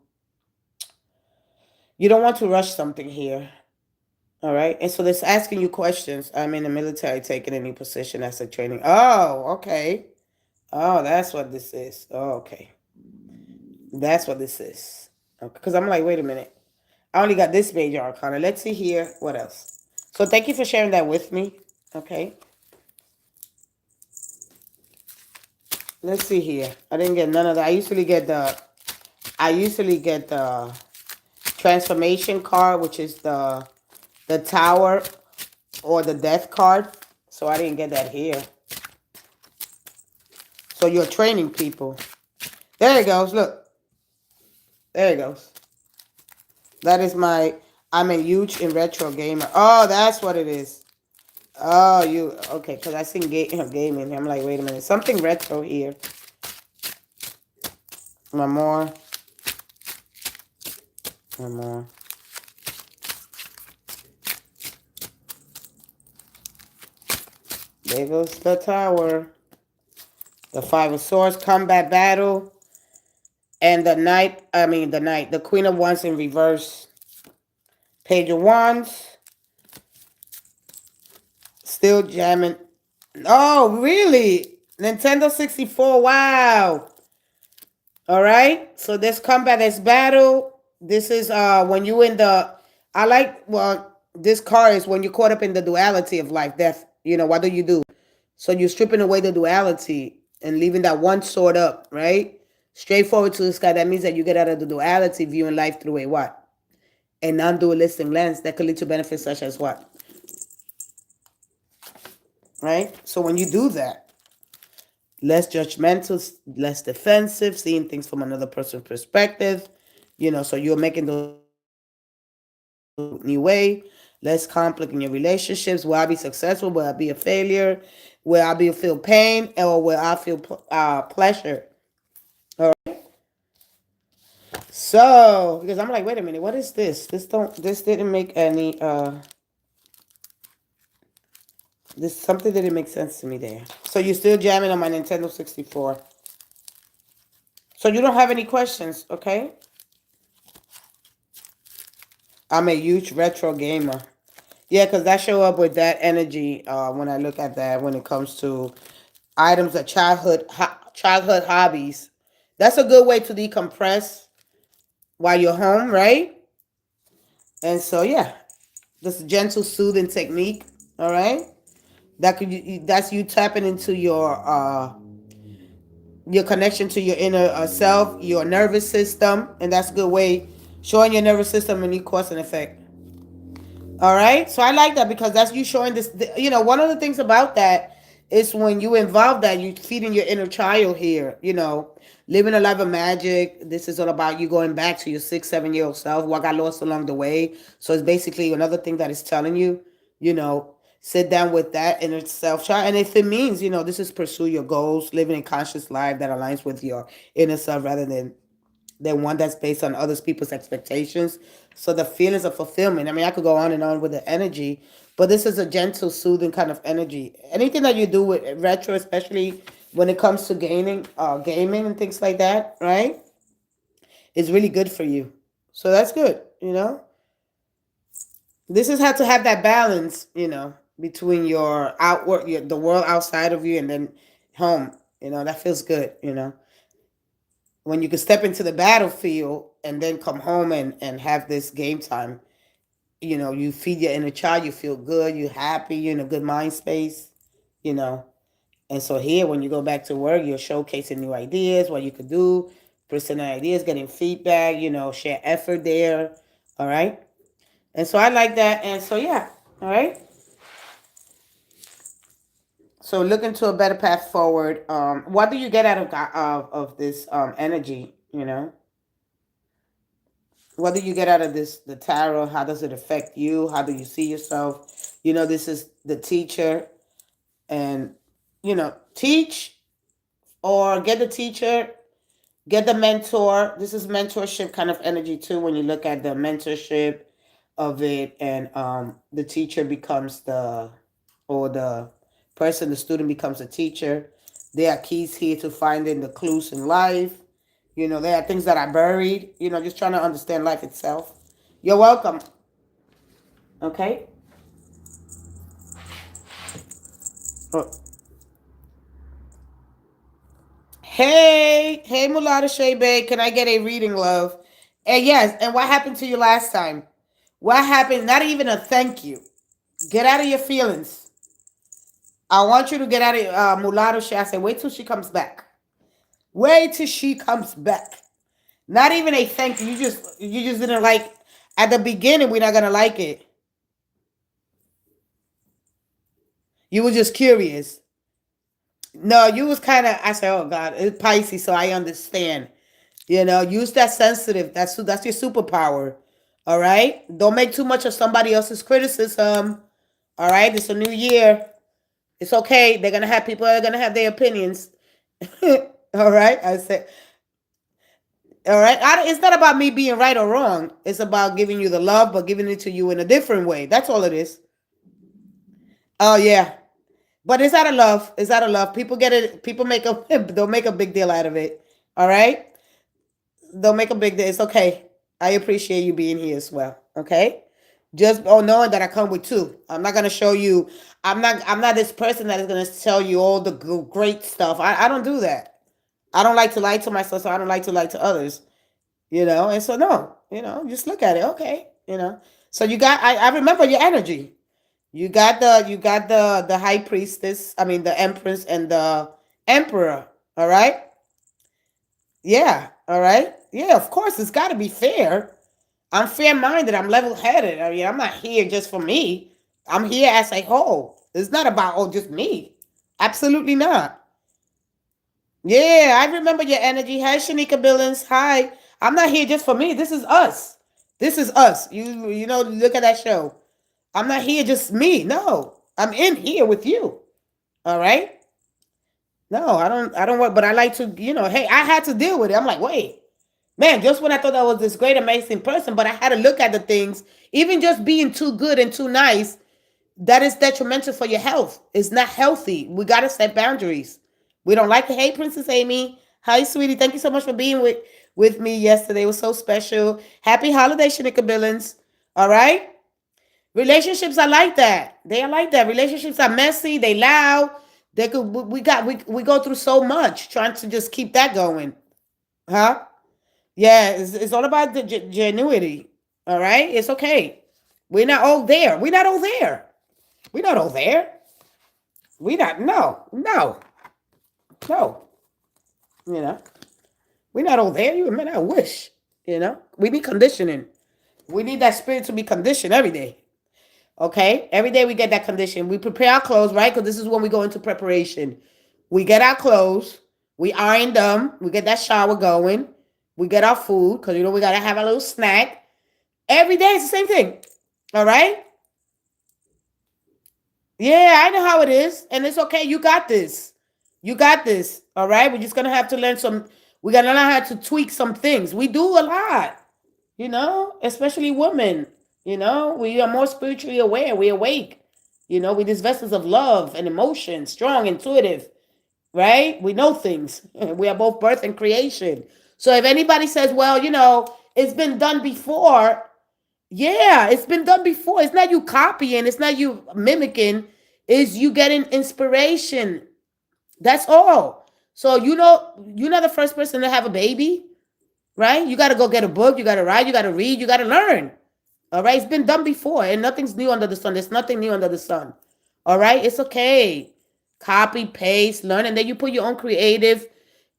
rush something here. All right. And so this asking you questions. I'm in the military, taking any position as a training. Oh, okay. Oh, that's what this is. Oh, okay. That's what this is. Because I'm like, wait a minute. I only got this major arcana. Let's see here. What else? So thank you for sharing that with me. Okay. Let's see here. I didn't get none of that. I usually get the transformation card, which is the tower or the death card. So I didn't get that here. So you're training people. There it goes. Look. There it goes. That is I'm a huge in retro gamer. Oh, that's what it is. Oh, okay, because I seen gaming. I'm like, wait a minute. Something retro here. One more. One more. There goes the tower. The Five of Swords, combat battle. And the Queen of Wands in reverse. Page of Wands. Still jamming. Oh, really? Nintendo 64. Wow. All right. So this combat, this battle. This is when you in the. This card is when you're caught up in the duality of life, death. What do you do? So you're stripping away the duality and leaving that one sword up, right? Straightforward to the sky. That means that you get out of the duality, viewing life through a what? A non-dualistic lens that could lead to benefits such as what? Right? So when you do that, less judgmental, less defensive, seeing things from another person's perspective, so you're making those new way, less conflict in your relationships. Will I be successful? Will I be a failure? Will I feel pain, or will I feel pleasure? All right. So, because I'm like, wait a minute, what is this? This didn't make any something didn't make sense to me there. So you're still jamming on my Nintendo 64. So you don't have any questions, okay? I'm a huge retro gamer. Yeah, because that show up with that energy when I look at that when it comes to items of childhood hobbies. That's a good way to decompress while you're home, right? And so, yeah, this gentle, soothing technique, all right? That's you tapping into your connection to your inner self, your nervous system, and that's a good way showing your nervous system any cause and effect. All right, so I like that because that's you showing this. One of the things about that is when you involve that, you feeding your inner child here. Living a life of magic. This is all about you going back to your 6, 7 year old self. What got lost along the way. So it's basically another thing that is telling you, sit down with that inner self child. And if it means, this is pursue your goals, living a conscious life that aligns with your inner self rather than one that's based on others people's expectations. So the feelings of fulfillment. I mean, I could go on and on with the energy, but this is a gentle, soothing kind of energy. Anything that you do with retro, especially when it comes to gaining, gaming and things like that, right? It's really good for you. So that's good. This is how to have that balance, between your outward, the world outside of you, and then home. That feels good. When you can step into the battlefield and then come home and have this game time. You feed your inner child, you feel good, you're happy, you're in a good mind space, you know. And so here, when you go back to work, you're showcasing new ideas, what you could do, presenting ideas, getting feedback, share effort there. All right. And so I like that. And so, yeah. All right. So looking to a better path forward. What do you get out of this energy? What do you get out of the tarot? How does it affect you? How do you see yourself? This is the teacher, and teach or get the teacher, get the mentor. This is mentorship kind of energy too. When you look at the mentorship of it, and the teacher becomes the person, the student becomes a teacher. There are keys here to finding the clues in life. There are things that are buried, just trying to understand life itself. You're welcome. Okay. Oh. Hey, Mulata Shebe, can I get a reading, love? And yes, and what happened to you last time? What happened? Not even a thank you. Get out of your feelings. I want you to get out of Mulatto Shebe. I said, wait till she comes back. Wait till she comes back. Not even a thank you. You just didn't like at the beginning. We're not gonna like it. You were just curious. No, you was kind of. I said, "Oh God, it's Pisces," so I understand. Use that sensitive. That's your superpower. All right. Don't make too much of somebody else's criticism. All right. It's a new year. It's okay. They're gonna have people that are gonna have their opinions. All right. I said. All right. It's not about me being right or wrong. It's about giving you the love, but giving it to you in a different way. That's all it is. Oh yeah. But it's out of love. It's out of love. People get it. People don't make a big deal out of it. All right. Don't make a big deal. It's okay. I appreciate you being here as well. Okay. Just knowing that I come with two. I'm not gonna show you. I'm not this person that is gonna tell you all the great stuff. I don't do that. I don't like to lie to myself, so I don't like to lie to others. And so no. Just look at it. Okay. So you got. I remember your energy. You got the high priestess, I mean the empress and the emperor. All right? Yeah, all right? Yeah, of course it's got to be fair. I'm fair-minded, I'm level-headed. I mean, I'm not here just for me. I'm here as a whole. It's not about just me. Absolutely not. Yeah, I remember your energy. Hi, Shanika Billings. Hi. I'm not here just for me. This is us. This is us. Look at that show. I'm not here just me. No. I'm in here with you. All right? No, I don't work, but I like to, hey, I had to deal with it. I'm like, wait. Man, just when I thought I was this great, amazing person, but I had to look at the things, even just being too good and too nice, that is detrimental for your health. It's not healthy. We got to set boundaries. We don't like it. Hey, Princess Amy. Hi, sweetie. Thank you so much for being with me yesterday. It was so special. Happy holiday, Shanika Billings. All right? Relationships are like that. They are like that. Relationships are messy. They loud. We go through so much trying to just keep that going. Huh? Yeah, it's all about the genuity. All right? It's okay. We're not all there. We're not all there. We're not all there. We not, no, no, no. You know, we're not all there. You mean, I wish, we need conditioning. We need that spirit to be conditioned every day. Okay? Every day we get that condition. We prepare our clothes, right? Because this is when we go into preparation. We get our clothes. We iron them. We get that shower going. We get our food because, we got to have a little snack. Every day it's the same thing. All right? Yeah, I know how it is. And it's okay. You got this. You got this. All right? We're just going to have to learn we got to learn how to tweak some things. We do a lot, especially women. We are more spiritually aware. We awake. We're these vessels of love and emotion, strong, intuitive. right? We know things. We are both birth and creation. So if anybody says, well, it's been done before, yeah, it's been done before. It's not you copying, it's not you mimicking, it's you getting inspiration. That's all. So you're not the first person to have a baby, right? You got to go get a book, you got to write, you got to read, you got to learn. All right, it's been done before, and nothing's new under the sun. There's nothing new under the sun. All right, it's okay. Copy, paste, learn, and then you put your own creative.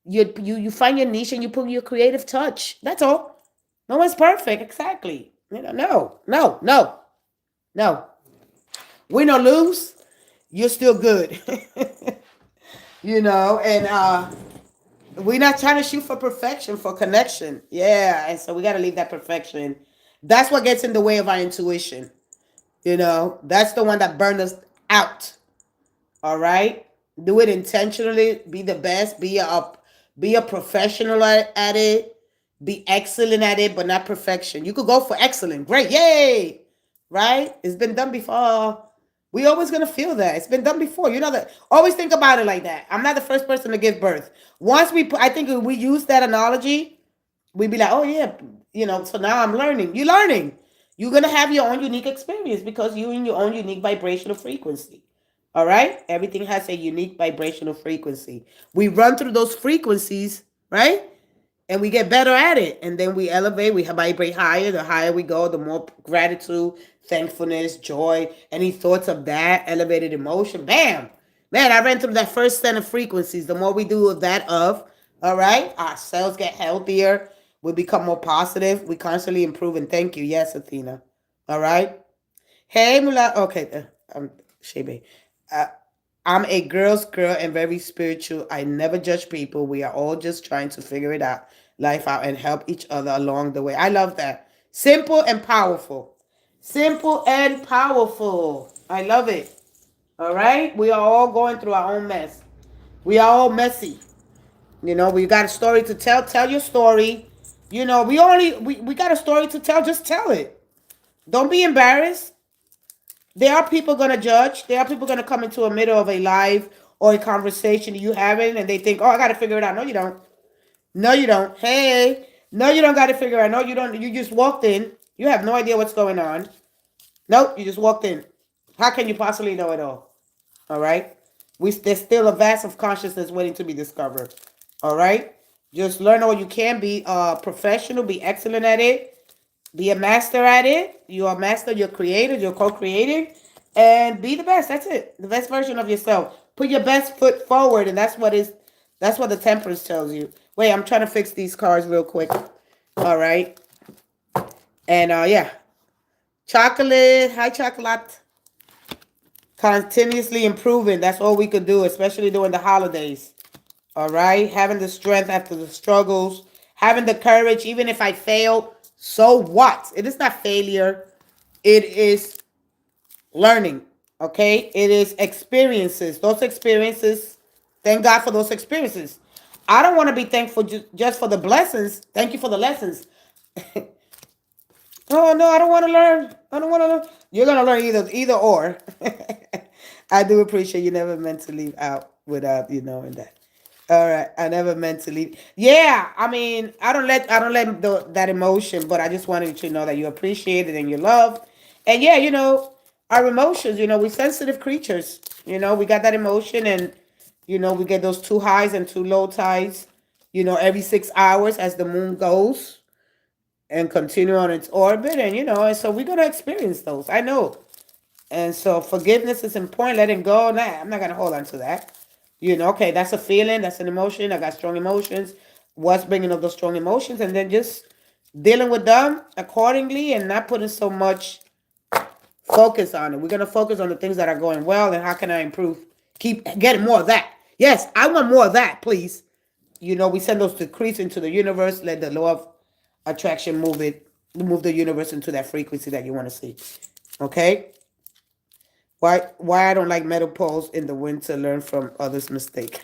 You find your niche and you put your creative touch. That's all. No one's perfect, exactly. No, no, no, no. Win or lose, you're still good. And we're not trying to shoot for perfection, for connection. Yeah, and so we got to leave that perfection. That's what gets in the way of our intuition. That's the one that burned us out. All right, do it intentionally. Be the best. Be a professional at it. Be excellent at it, but not perfection. You could go for excellent. Great, yay! Right? It's been done before. We always gonna feel that it's been done before. You know that. Always think about it like that. I'm not the first person to give birth. I think if we use that analogy, we'd be like, oh yeah, So now I'm learning. You're learning. You're gonna have your own unique experience because you're in your own unique vibrational frequency. All right? Everything has a unique vibrational frequency. We run through those frequencies, right? And we get better at it. And then we elevate, we vibrate higher. The higher we go, the more gratitude, thankfulness, joy, any thoughts of that, elevated emotion. Bam! Man, I ran through that first set of frequencies. The more we do of that all right, our cells get healthier. We become more positive. We constantly improve. And thank you. Yes, Athena. All right. Hey, Mula. Okay. Shebe. Uh, I'm a girl's girl and very spiritual. I never judge people. We are all just trying to figure it out, life out, and help each other along the way. I love that. Simple and powerful. Simple and powerful. I love it. All right? We are all going through our own mess. We are all messy. We got a story to tell. Tell your story. We got a story to tell. Just tell it. Don't be embarrassed. There are people gonna judge. There are people gonna come into the middle of a live or a conversation you having, and they think, "Oh, I gotta figure it out." No, you don't. No, you don't. Hey, no, you don't gotta figure it out. No, you don't. You just walked in. You have no idea what's going on. Nope, you just walked in. How can you possibly know it all? All right. There's still a vast of consciousness waiting to be discovered. All right. Just learn all you can. Be professional. Be excellent at it. Be a master at it. You are a master. You're creative. You're co-creating, and be the best. That's it. The best version of yourself. Put your best foot forward, and that's what the Temperance tells you. Wait, I'm trying to fix these cards real quick. All right, and yeah, chocolate. Hi, chocolate. Continuously improving. That's all we could do, especially during the holidays. All right, having the strength after the struggles, having the courage, even if I fail. So what? It is not failure. It is learning. Okay? It is experiences. Those experiences, thank God for those experiences. I don't want to be thankful just for the blessings. Thank you for the lessons. Oh, no, I don't want to learn. I don't want to learn. You're going to learn either or. I do appreciate you never meant to leave out without you knowing that. All right, I never meant to leave. Yeah, I mean, I don't let that emotion, but I just wanted you to know that you appreciate it and you love. And yeah, our emotions. We're sensitive creatures. We got that emotion, and we get those two highs and two low tides. Every 6 hours as the moon goes and continue on its orbit, and so we're gonna experience those. I know, and so forgiveness is important. Letting go. Nah, I'm not gonna hold on to that. Okay, that's a feeling, that's an emotion. I got strong emotions. What's bringing up those strong emotions? And then just dealing with them accordingly and not putting so much focus on it. We're going to focus on the things that are going well and how can I improve? Keep getting more of that. Yes, I want more of that, please. We send those decrees into the universe. Let the law of attraction move the universe into that frequency that you want to see. Okay? Why I don't like metal poles in the winter, learn from others' mistake.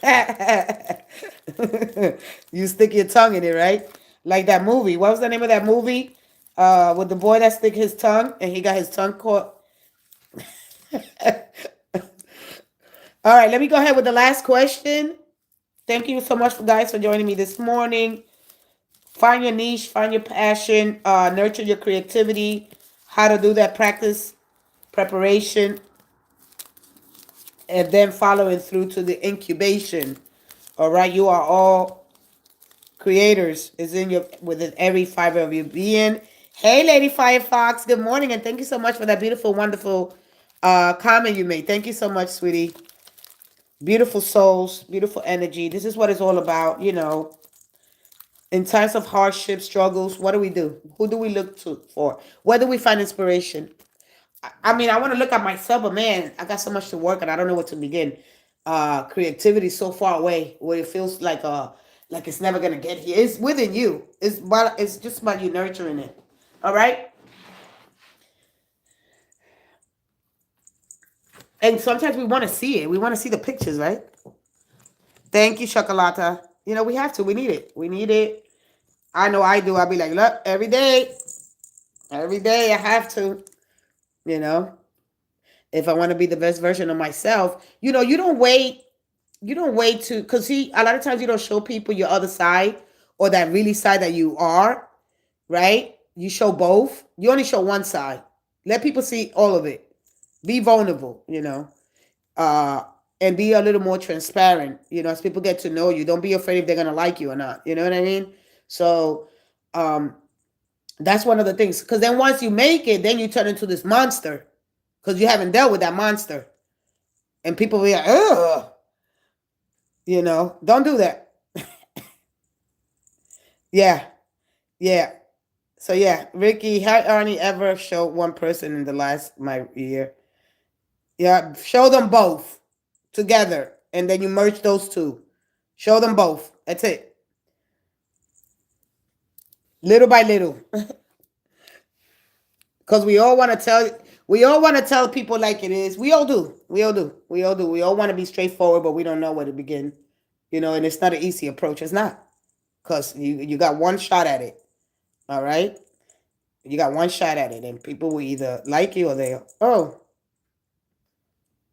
You stick your tongue in it, right? Like that movie. What was the name of that movie? With the boy that stick his tongue and he got his tongue caught. All right, let me go ahead with the last question. Thank you so much, guys, for joining me this morning. Find your niche, find your passion, nurture your creativity. How to do that, practice, preparation, and then following through to the incubation. All right, you are all creators. Is in your within every fiber of your being. Hey, Lady Firefox, good morning, and thank you so much for that beautiful, wonderful comment you made. Thank you so much, sweetie. Beautiful souls, beautiful energy. This is what it's all about, you know. In times of hardship, struggles, what do we do? Who do we look to for? Where do we find inspiration? I mean, I want to look at myself, but man, I got so much to work and I don't know where to begin. Creativity is so far away where it feels like it's never gonna get here. It's within you. It's just about you nurturing it. All right. And sometimes we want to see it. We want to see the pictures, right? Thank you, Chocolata. You know, we have to. We need it. We need it. I know I do. I'll be like, look, every day I have to, you know, if I want to be the best version of myself. You know, you don't wait to, because see, a lot of times you don't show people your other side or that really side that you are, right? You show both. You only show one side. Let people see all of it. Be vulnerable, you know, uh, and be a little more transparent, you know, as people get to know you. Don't be afraid if they're going to like you or not. You know what I mean? So, that's one of the things. Because then once you make it, then you turn into this monster because you haven't dealt with that monster. And people will be like, ugh, you know, don't do that. Yeah, yeah. So yeah, Ricky, had Arnie ever showed one person in the last my year? Yeah, show them both together, and then you merge those two. Show them both. That's it. Little by little, because we all want to tell people like it is. We all do. We all do. We all do. We all want to be straightforward, but we don't know where to begin. You know, and it's not an easy approach. It's not, because you got one shot at it. All right, you got one shot at it, and people will either like you or they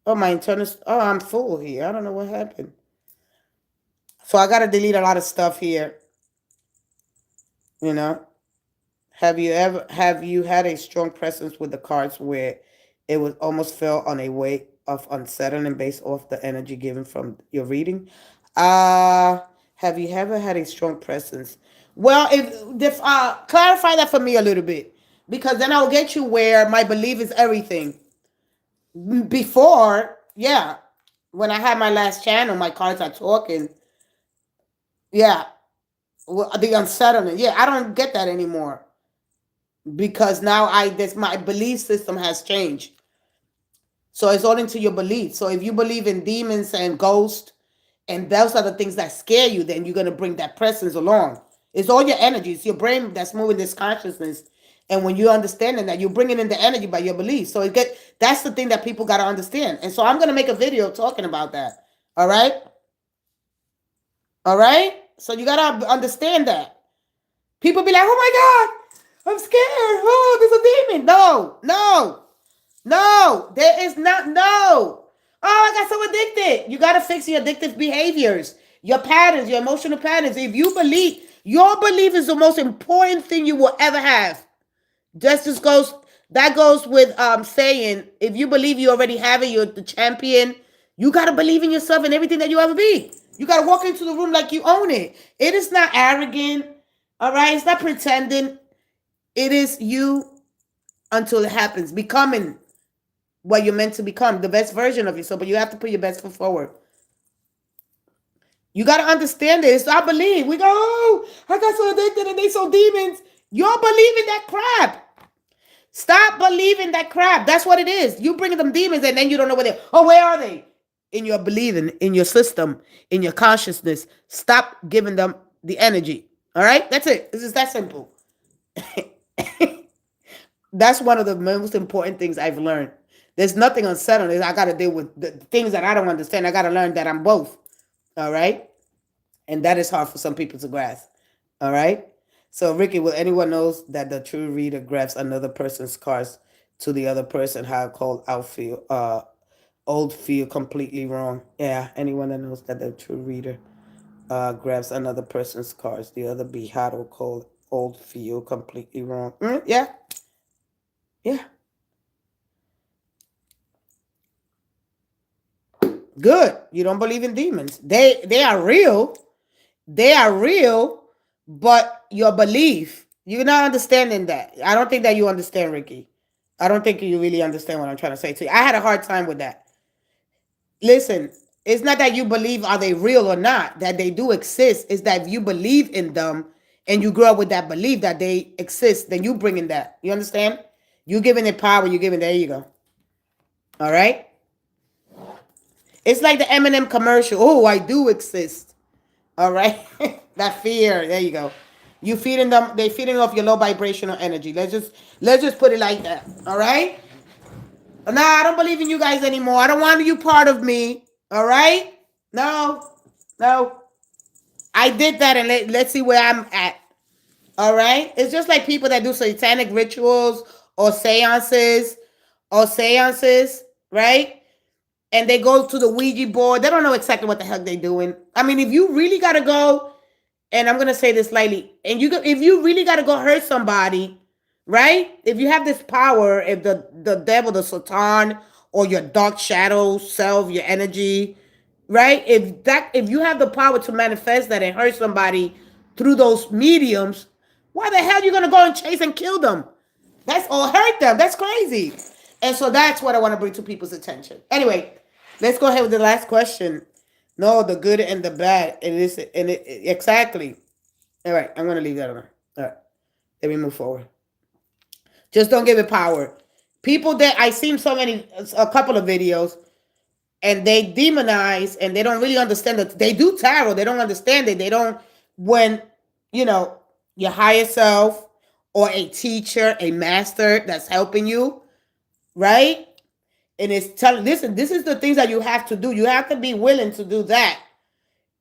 my internal. Oh, I'm full here. I don't know what happened. So I gotta delete a lot of stuff here. You know, have you had a strong presence with the cards where it was almost fell on a way of unsettling based off the energy given from your reading? Uh have you ever had a strong presence? Well, if clarify that for me a little bit, because then I'll get you where my belief is everything. Before, yeah, when I had my last channel, my cards are talking. Yeah, well, the unsettling. Yeah, I don't get that anymore because now this my belief system has changed. So it's all into your belief. So if you believe in demons and ghosts, and those are the things that scare you, then you're gonna bring that presence along. It's all your energy. It's your brain that's moving this consciousness. And when you're understanding that, you're bringing in the energy by your belief. So that's the thing that people gotta understand. And so I'm gonna make a video talking about that. All right, all right. So you gotta understand that. People be like, "Oh my God, I'm scared. Oh, there's a demon." No, no. No, there is not. No. Oh, I got so addicted. You got to fix your addictive behaviors, your patterns, your emotional patterns. If you believe, your belief is the most important thing you will ever have. That goes with saying, if you believe you already have it, you're the champion. You got to believe in yourself and everything that you ever be. You got to walk into the room like you own it. It is not arrogant. All right. It's not pretending. It is you until it happens. Becoming what you're meant to become, the best version of yourself, but you have to put your best foot forward. You got to understand it. It's our belief. We go, oh, I got so addicted and they so demons. You're believing that crap. Stop believing that crap. That's what it is. You bring them demons and then you don't know where they are. Oh, where are they? In your believing, in your system, in your consciousness. Stop giving them the energy. All right? That's it. This is that simple. That's one of the most important things I've learned. There's nothing unsettling. I got to deal with the things that I don't understand. I got to learn that I'm both. All right? And that is hard for some people to grasp. All right? So, Ricky, will anyone knows that the true reader grabs another person's cards to the other person, how called old feel completely wrong? Yeah, anyone that knows that the true reader Grabs another person's cards. The other behato cold old feel completely wrong. Yeah, yeah. Good. You don't believe in demons. They are real. They are real, but your belief, you're not understanding that. I don't think that you understand, Ricky. I don't think you really understand what I'm trying to say to you. I had a hard time with that. Listen, it's not that you believe are they real or not, that they do exist. It's that if you believe in them and you grow up with that belief that they exist, then you bring in that. You understand? You giving it power, you giving, there you go. All right? It's like the Eminem commercial. Oh, I do exist. All right? That fear. There you go. You feeding them, they feeding off your low vibrational energy. Let's just put it like that. All right? Nah, I don't believe in you guys anymore. I don't want you part of me. All right? No. No. I did that, and let's see where I'm at. All right? It's just like people that do satanic rituals or seances, right? And they go to the Ouija board. They don't know exactly what the heck they're doing. I mean, if you really got to go, and I'm going to say this lightly, and if you really got to go hurt somebody, right? If you have this power, if the devil, the Satan, or your dark shadow self, your energy, right? If you have the power to manifest that and hurt somebody through those mediums, why the hell are you gonna go and chase and kill them? That's all, hurt them. That's crazy. And so that's what I want to bring to people's attention. Anyway, let's go ahead with the last question. No, the good and the bad. Exactly. All right, I'm gonna leave that alone. All right, let me move forward. Just don't give it power. People that I seen a couple of videos, and they demonize and they don't really understand that they do tarot. They don't understand it. They don't, when, you know, your higher self or a teacher, a master that's helping you, right? And it's telling, listen, this is the things that you have to do. You have to be willing to do that.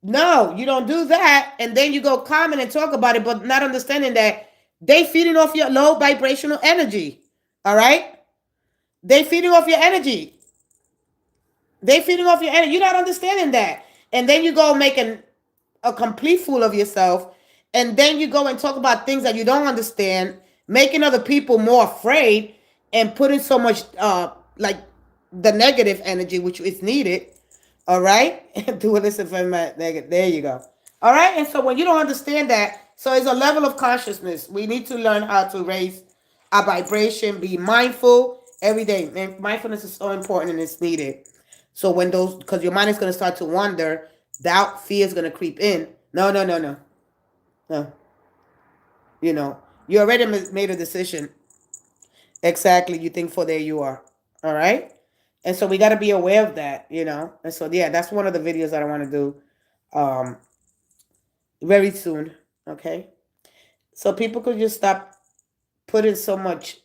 No, you don't do that. And then you go comment and talk about it, but not understanding that they feeding off your low vibrational energy. All right? They feeding off your energy. They feeding off your energy. You're not understanding that. And then you go making a complete fool of yourself. And then you go and talk about things that you don't understand, making other people more afraid and putting so much like the negative energy, which is needed. All right? Do listen for my negative. There you go. All right? And so when you don't understand that, so it's a level of consciousness. We need to learn how to raise our vibration, be mindful every day. And mindfulness is so important and it's needed. So when those, because your mind is going to start to wander, doubt, fear is going to creep in. No, no, no, no. No. You know, you already made a decision. Exactly. You think for there you are. All right. And so we got to be aware of that, you know. And so, yeah, that's one of the videos that I want to do very soon. Okay. So people could just stop putting so much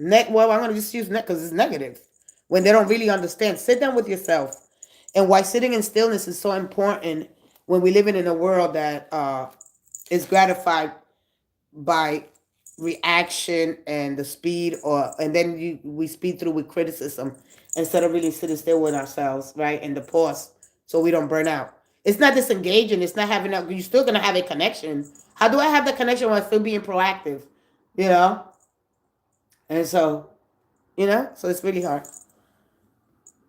well, I'm going to just use net because it's negative when they don't really understand. Sit down with yourself. And why sitting in stillness is so important when we live in a world that is gratified by reaction and the speed, and then we speed through with criticism instead of really sitting still with ourselves, right? And the pause so we don't burn out. It's not disengaging. It's not having you're still going to have a connection. How do I have the connection while still being proactive? You know? And so, so it's really hard.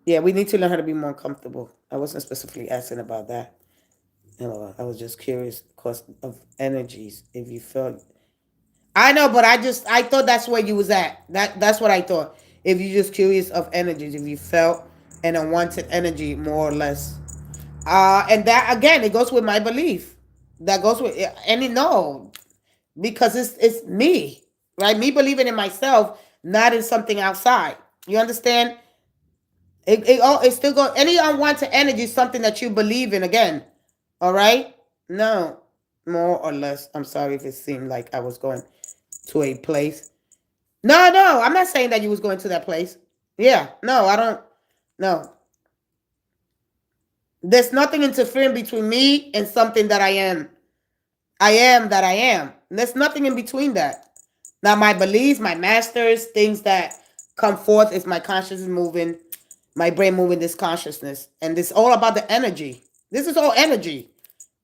Yeah, we need to learn how to be more comfortable. I wasn't specifically asking about that. I was just curious because of energies. If you felt, I know, but I thought that's where you was at. That's what I thought. If you're just curious of energies, if you felt an unwanted energy, more or less, and that again, it goes with my belief. That goes with any no, because it's me, right? Me believing in myself, not in something outside. You understand? It still goes. Any unwanted energy is something that you believe in again. All right? No, more or less. I'm sorry if it seemed like I was going to a place. No, I'm not saying that you was going to that place. Yeah, no, I don't. No. There's nothing interfering between me and something that I am. I am that I am. There's nothing in between that. Now, my beliefs, my masters, things that come forth is my consciousness moving, my brain moving this consciousness. And this all about the energy. This is all energy.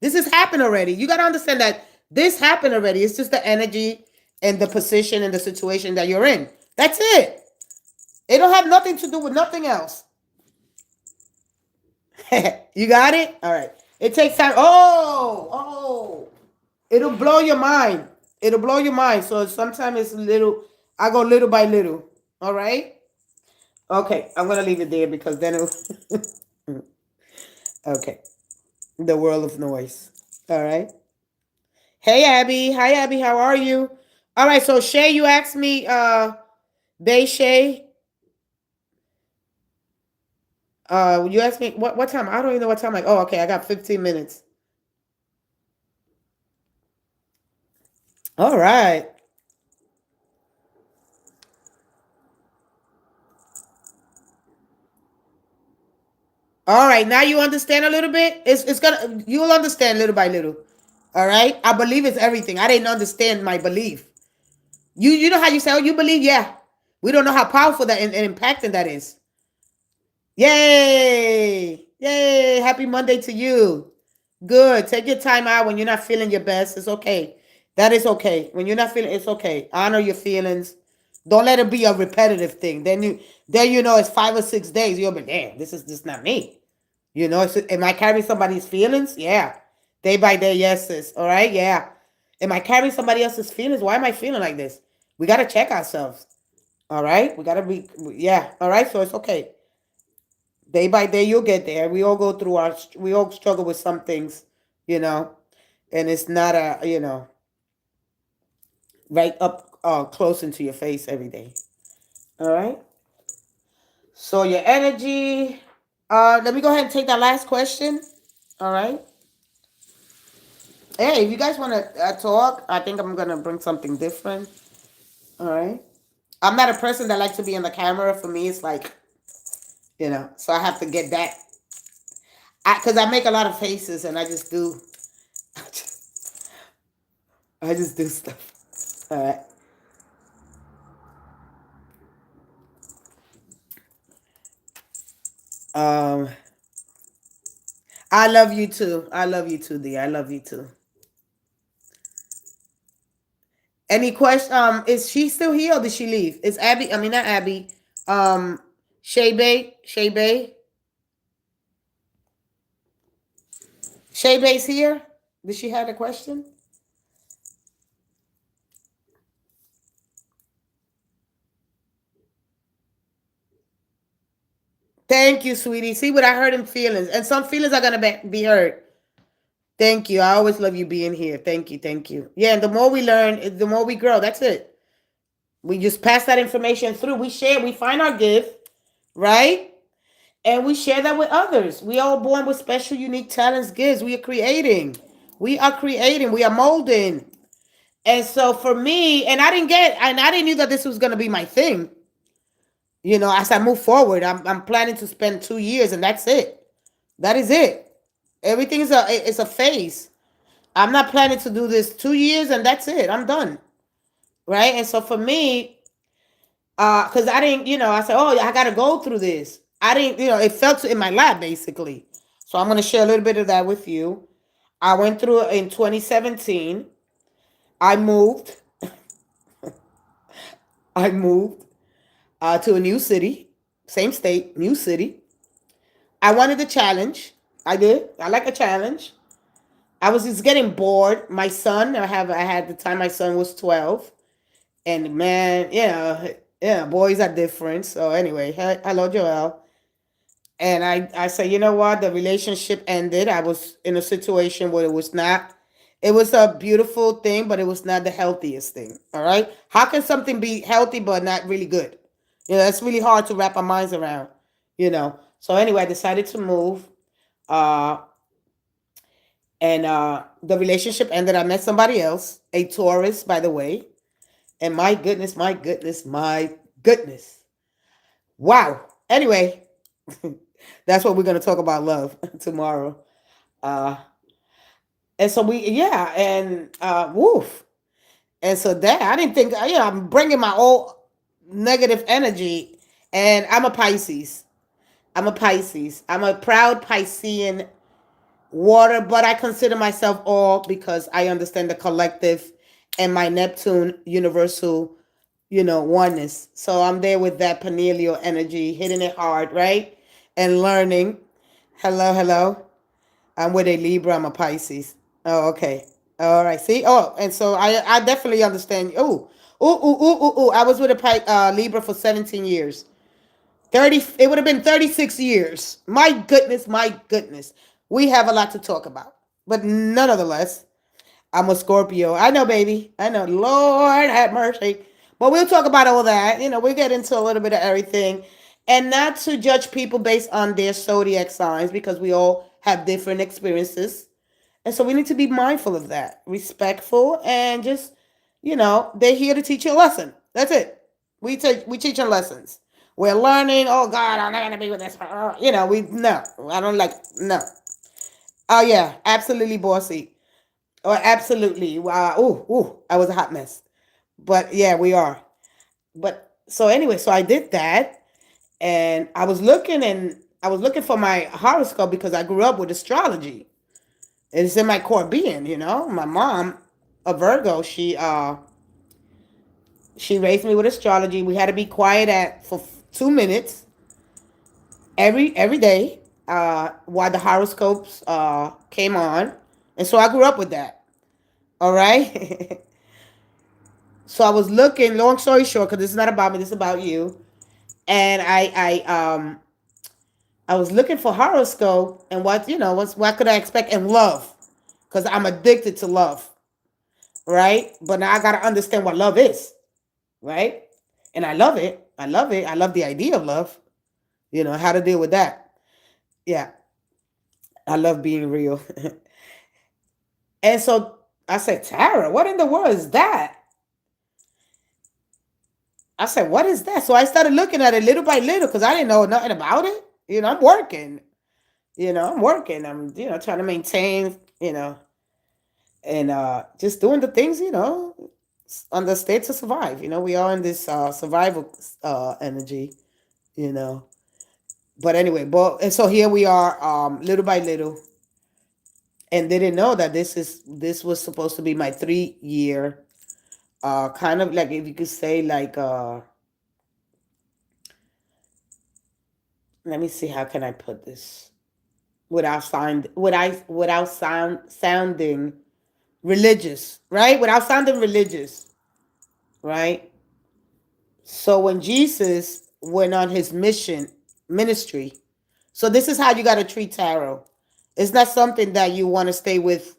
This has happened already. You got to understand that this happened already. It's just the energy and the position and the situation that you're in. That's it. It don't have nothing to do with nothing else. You got it? All right. It takes time. Oh. It'll blow your mind. It'll blow your mind. So sometimes it's little. I go little by little. All right. Okay. I'm gonna leave it there because then it'll. Okay. The world of noise. All right. Hey Abby. Hi Abby. How are you? All right. So Shay, you asked me. Bay Shay. You asked me what time? I don't even know what time. Like, oh, okay. I got 15 minutes. All right. All right, now you understand a little bit. It's gonna you'll understand little by little. All right, I believe it's everything. I didn't understand my belief. You know how you say, oh, you believe? Yeah, we don't know how powerful that and impacting that is. Yay! Happy Monday to you. Good. Take your time out when you're not feeling your best. It's okay. That is okay. When you're not feeling, it's okay. Honor your feelings. Don't let it be a repetitive thing. Then you know it's 5 or 6 days. You'll be damn. This is just not me. You know, am I carrying somebody's feelings? Yeah. Day by day, yes, sis. All right, yeah. Am I carrying somebody else's feelings? Why am I feeling like this? We got to check ourselves. All right? We got to be, yeah. All right, so it's okay. Day by day, you'll get there. We all go through we all struggle with some things, you know, and it's not right up close into your face every day. All right? So your energy, let me go ahead and take that last question. All right? Hey, if you guys want to talk, I think I'm going to bring something different. All right. I'm not a person that likes to be in the camera. For me, it's like, so I have to get that. Because I make a lot of faces and I just do. I just do stuff. All right. I love you too. I love you too, D. I love you too. Any question? Is she still here or did she leave? Is Abby? I mean, not Abby. Shay Bay. Shay Bay's here. Did she have a question? Thank you, sweetie. See what I heard in feelings, and some feelings are gonna be hurt. Thank you. I always love you being here. Thank you. Thank you. Yeah, and the more we learn, the more we grow. That's it. We just pass that information through. We share. We find our gift, right? And we share that with others. We all born with special, unique talents, gifts. We are creating. We are creating. We are molding. And so for me, and I didn't know that this was gonna be my thing. As I move forward, I'm planning to spend 2 years, and that's it. That is it. Everything is a phase. I'm not planning to do this 2 years, and that's it. I'm done. Right? And so for me, because I didn't, I said, oh, I got to go through this. I didn't, it fell in my lap, basically. So I'm going to share a little bit of that with you. I went through it in 2017. I moved. I moved to a new city, same state, new city. I wanted a challenge. I did. I like a challenge. I was just getting bored. My son, I had the time my son was 12. And man, boys are different. So anyway, hello Joel. And I said, you know what? The relationship ended. I was in a situation where it was a beautiful thing, but it was not the healthiest thing. All right. How can something be healthy but not really good? It's really hard to wrap our minds around, So anyway, I decided to move. And the relationship ended. I met somebody else, a Taurus, by the way. And my goodness, my goodness, my goodness. Wow. Anyway, that's what we're going to talk about love tomorrow. And so woof. And so that, I didn't think, I'm bringing my old negative energy. And I'm a Pisces. I'm a proud Piscean water, but I consider myself all because I understand the collective and my Neptune universal, oneness. So I'm there with that pineal energy, hitting it hard, right? And learning. Hello, hello. I'm with a Libra, I'm a Pisces. Oh, okay. All right. See? Oh, and so I definitely understand. Oh, ooh. I was with a Libra for 17 years. 30, it would have been 36 years. My goodness, my goodness. We have a lot to talk about. But nonetheless, I'm a Scorpio. I know, baby. I know. Lord have mercy. But we'll talk about all that. We get into a little bit of everything. And not to judge people based on their zodiac signs because we all have different experiences. And so we need to be mindful of that, respectful, and just, they're here to teach you a lesson. That's it. We teaching lessons. We're learning. Oh God, I'm not gonna be with this. We no. I don't like no. Oh yeah, absolutely bossy. Or absolutely. I was a hot mess. But yeah, we are. But so anyway, so I did that, and I was looking for my horoscope because I grew up with astrology. It's in my core being. My mom, a Virgo, she raised me with astrology. We had to be quiet for 2 minutes every day while the horoscopes came on, and so I grew up with that. All right. So I was looking. Long story short, because this is not about me, this is about you. And I was looking for horoscope and what could I expect in love, because I'm addicted to love, right? But now I gotta understand what love is, right? And I love it. I love it. I love the idea of love. How to deal with that. Yeah, I love being real. And so I said, Tara, what in the world is that? I said, what is that? So I started looking at it little by little because I didn't know nothing about it. I'm working. I'm working. I'm, trying to maintain, and just doing the things, on the state to survive. We are in this survival energy, you know. But anyway, and so here we are, little by little, and they didn't know that this was supposed to be my 3 year, kind of like, if you could say, like, let me see, how can I put this without sounding religious, right? Without sounding religious, right? So when Jesus went on his ministry, so this is how you got to treat tarot. It's not something that you want to stay with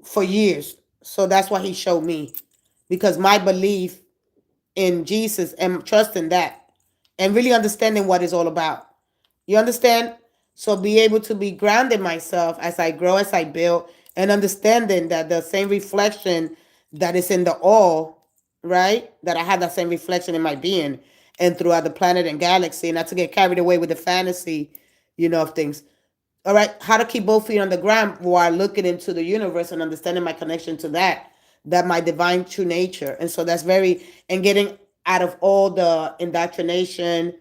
for years. So that's what he showed me, because my belief in Jesus and trusting that and really understanding what it's all about. You understand? So be able to be grounded myself as I grow, as I build, and understanding that the same reflection that is in the all, right? That I have that same reflection in my being and throughout the planet and galaxy, not to get carried away with the fantasy, of things. All right, how to keep both feet on the ground while looking into the universe and understanding my connection to that my divine true nature. And so that's and getting out of all the indoctrination,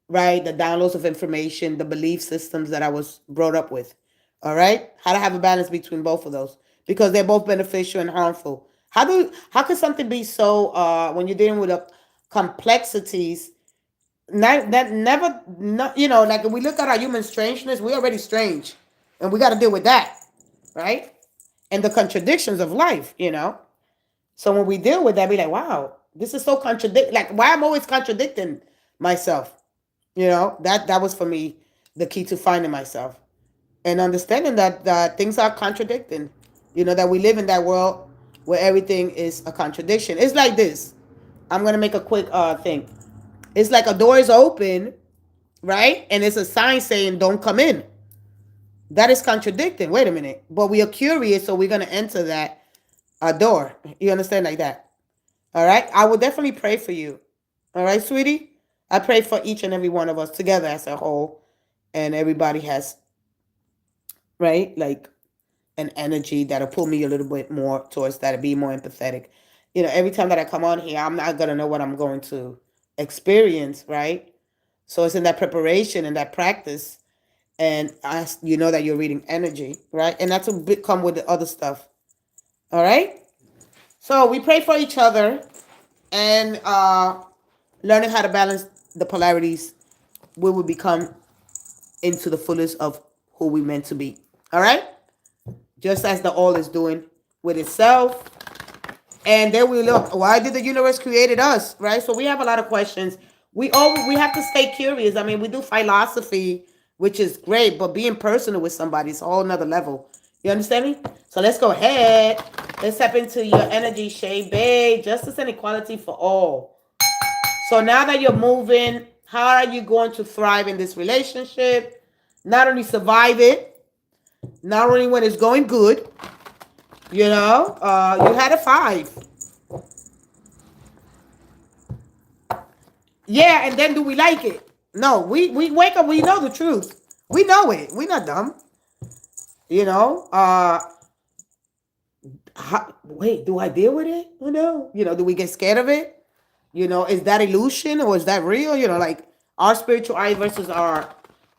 right? The downloads of information, the belief systems that I was brought up with. All right? How to have a balance between both of those, because they're both beneficial and harmful. How could something be so when you're dealing with complexities, not that never not like, if we look at our human strangeness, we're already strange. And we got to deal with that, right? And the contradictions of life. So when we deal with that, be like, wow, this is so contradict, like, why I'm always contradicting myself. That was for me the key to finding myself and understanding that things are contradicting. That we live in that world where everything is a contradiction. It's like this. I'm gonna make a quick thing. It's like a door is open, right? And it's a sign saying don't come in. That is contradicting. Wait a minute. But we are curious, so we're gonna enter that door. You understand, like that? All right. I will definitely pray for you. All right, sweetie? I pray for each and every one of us together as a whole. And everybody has, right, like, an energy that'll pull me a little bit more towards that, to be more empathetic. Every time that I come on here, I'm not going to know what I'm going to experience, right? So it's in that preparation and that practice And you know that you're reading energy, right? And that's a bit come with the other stuff. All right. So we pray for each other and learning how to balance the polarities, we will become into the fullest of who we meant to be. All right. Just as the all is doing with itself. And then we look, why did the universe created us, right? So we have a lot of questions. We have to stay curious. I mean, we do philosophy, which is great, but being personal with somebody is a whole nother level. You understand me? So let's go ahead. Let's step into your energy, Shay Bay. Justice and equality for all. So now that you're moving, how are you going to thrive in this relationship? Not only survive it, not only when it's going good, you know, you had a 5. Yeah, and then do we like it? No, we wake up, we know the truth. We know it. We're not dumb. You know, wait, do I deal with it? Oh no. You know, do we get scared of it? You know, is that illusion or is that real? You know, like our spiritual eye versus our,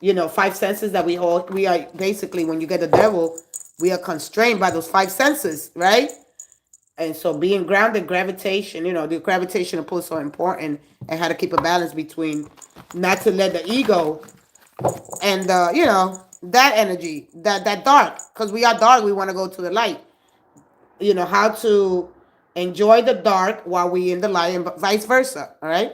you know, 5 senses that we hold. We are basically, when you get the devil, we are constrained by those 5 senses, right? And so being grounded, gravitation, you know, the gravitational pull is so important, and how to keep a balance between not to let the ego and, you know, that energy, that dark, because we are dark, we want to go to the light. You know, how to enjoy the dark while we in the light and vice versa, all right?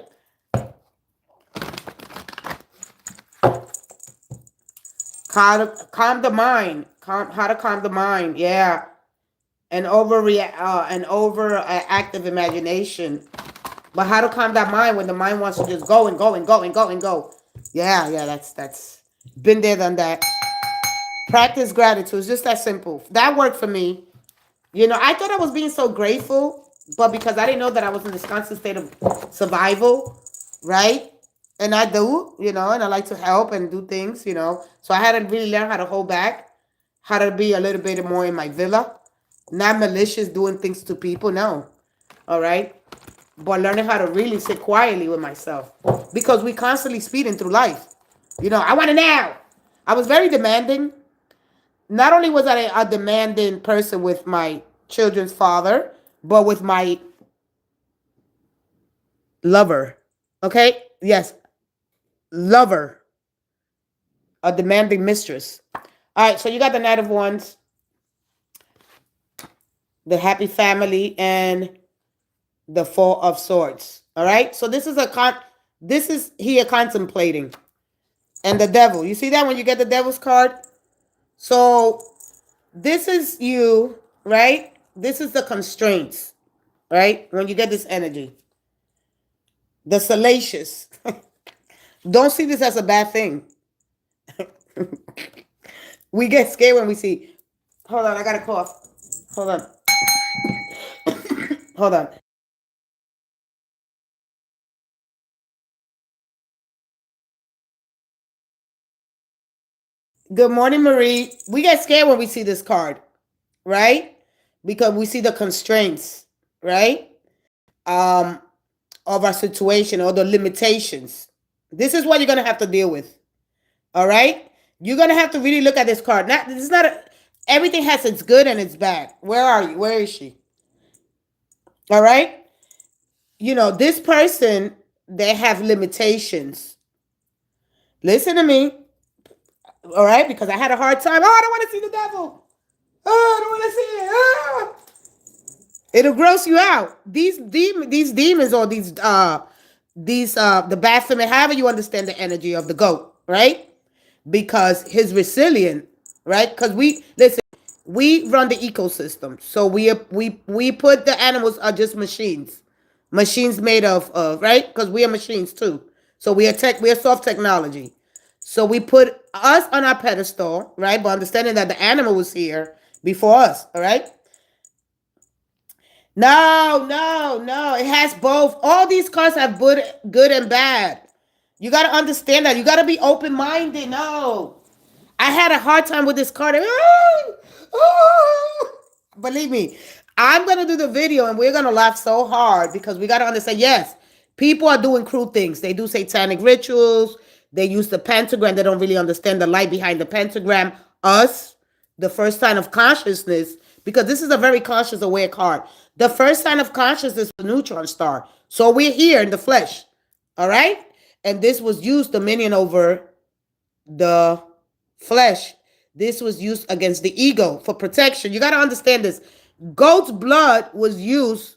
Calm the mind. How to calm the mind, yeah. An over active imagination. But how to calm that mind when the mind wants to just go and go and go and go and go. Yeah, that's been there, done that. Practice gratitude. It's just that simple. That worked for me. You know, I thought I was being so grateful, but because I didn't know that I was in this constant state of survival, right? And I do, you know, and I like to help and do things, you know. So I had to really learn how to hold back, how to be a little bit more in my villa. Not malicious doing things to people, no. All right? But learning how to really sit quietly with myself. Because we constantly speeding through life. You know, I want it now. I was very demanding. Not only was I a demanding person with my children's father, but with my lover. Okay? Yes. Lover. A demanding mistress. All right, so you got the Knight of Wands, the happy family, and the Four of Swords. All right? So this is here contemplating. And the devil. You see that when you get the devil's card? So this is you, right? This is the constraints, right? When you get this energy. The salacious. Don't see this as a bad thing. We get scared when we see. Hold on, I got a cough. Hold on. Hold on. Good morning, Marie. We get scared when we see this card, right? Because we see the constraints, right? Of our situation or the limitations. This is what you're gonna have to deal with. All right? You're gonna have to really look at this card. This is not everything has its good and its bad. Where are you? Where is she? All right? You know, this person, they have limitations. Listen to me. All right? Because I had a hard time. Oh, I don't want to see the devil. Oh, I don't want to see it. Ah. It'll gross you out. These demons or these the Baphomet, however you understand the energy of the goat, right? Because he's resilient, right? Because we run the ecosystem, so we put the animals are just machines made of right? Because we are machines too. So we are soft technology. So we put us on our pedestal, right? But understanding that the animal was here before us, all right? No. It has both. All these cards have good and bad. You got to understand that. You got to be open-minded. No. I had a hard time with this card. Believe me, I'm going to do the video and we're going to laugh so hard because we got to understand, yes, people are doing cruel things. They do satanic rituals. They use the pentagram. They don't really understand the light behind the pentagram. Us, the first sign of consciousness, because this is a very conscious aware card. The first sign of consciousness is the neutron star. So we're here in the flesh. All right? And this was used dominion over the flesh. This was used against the ego for protection. You got to understand this. Goat's blood was used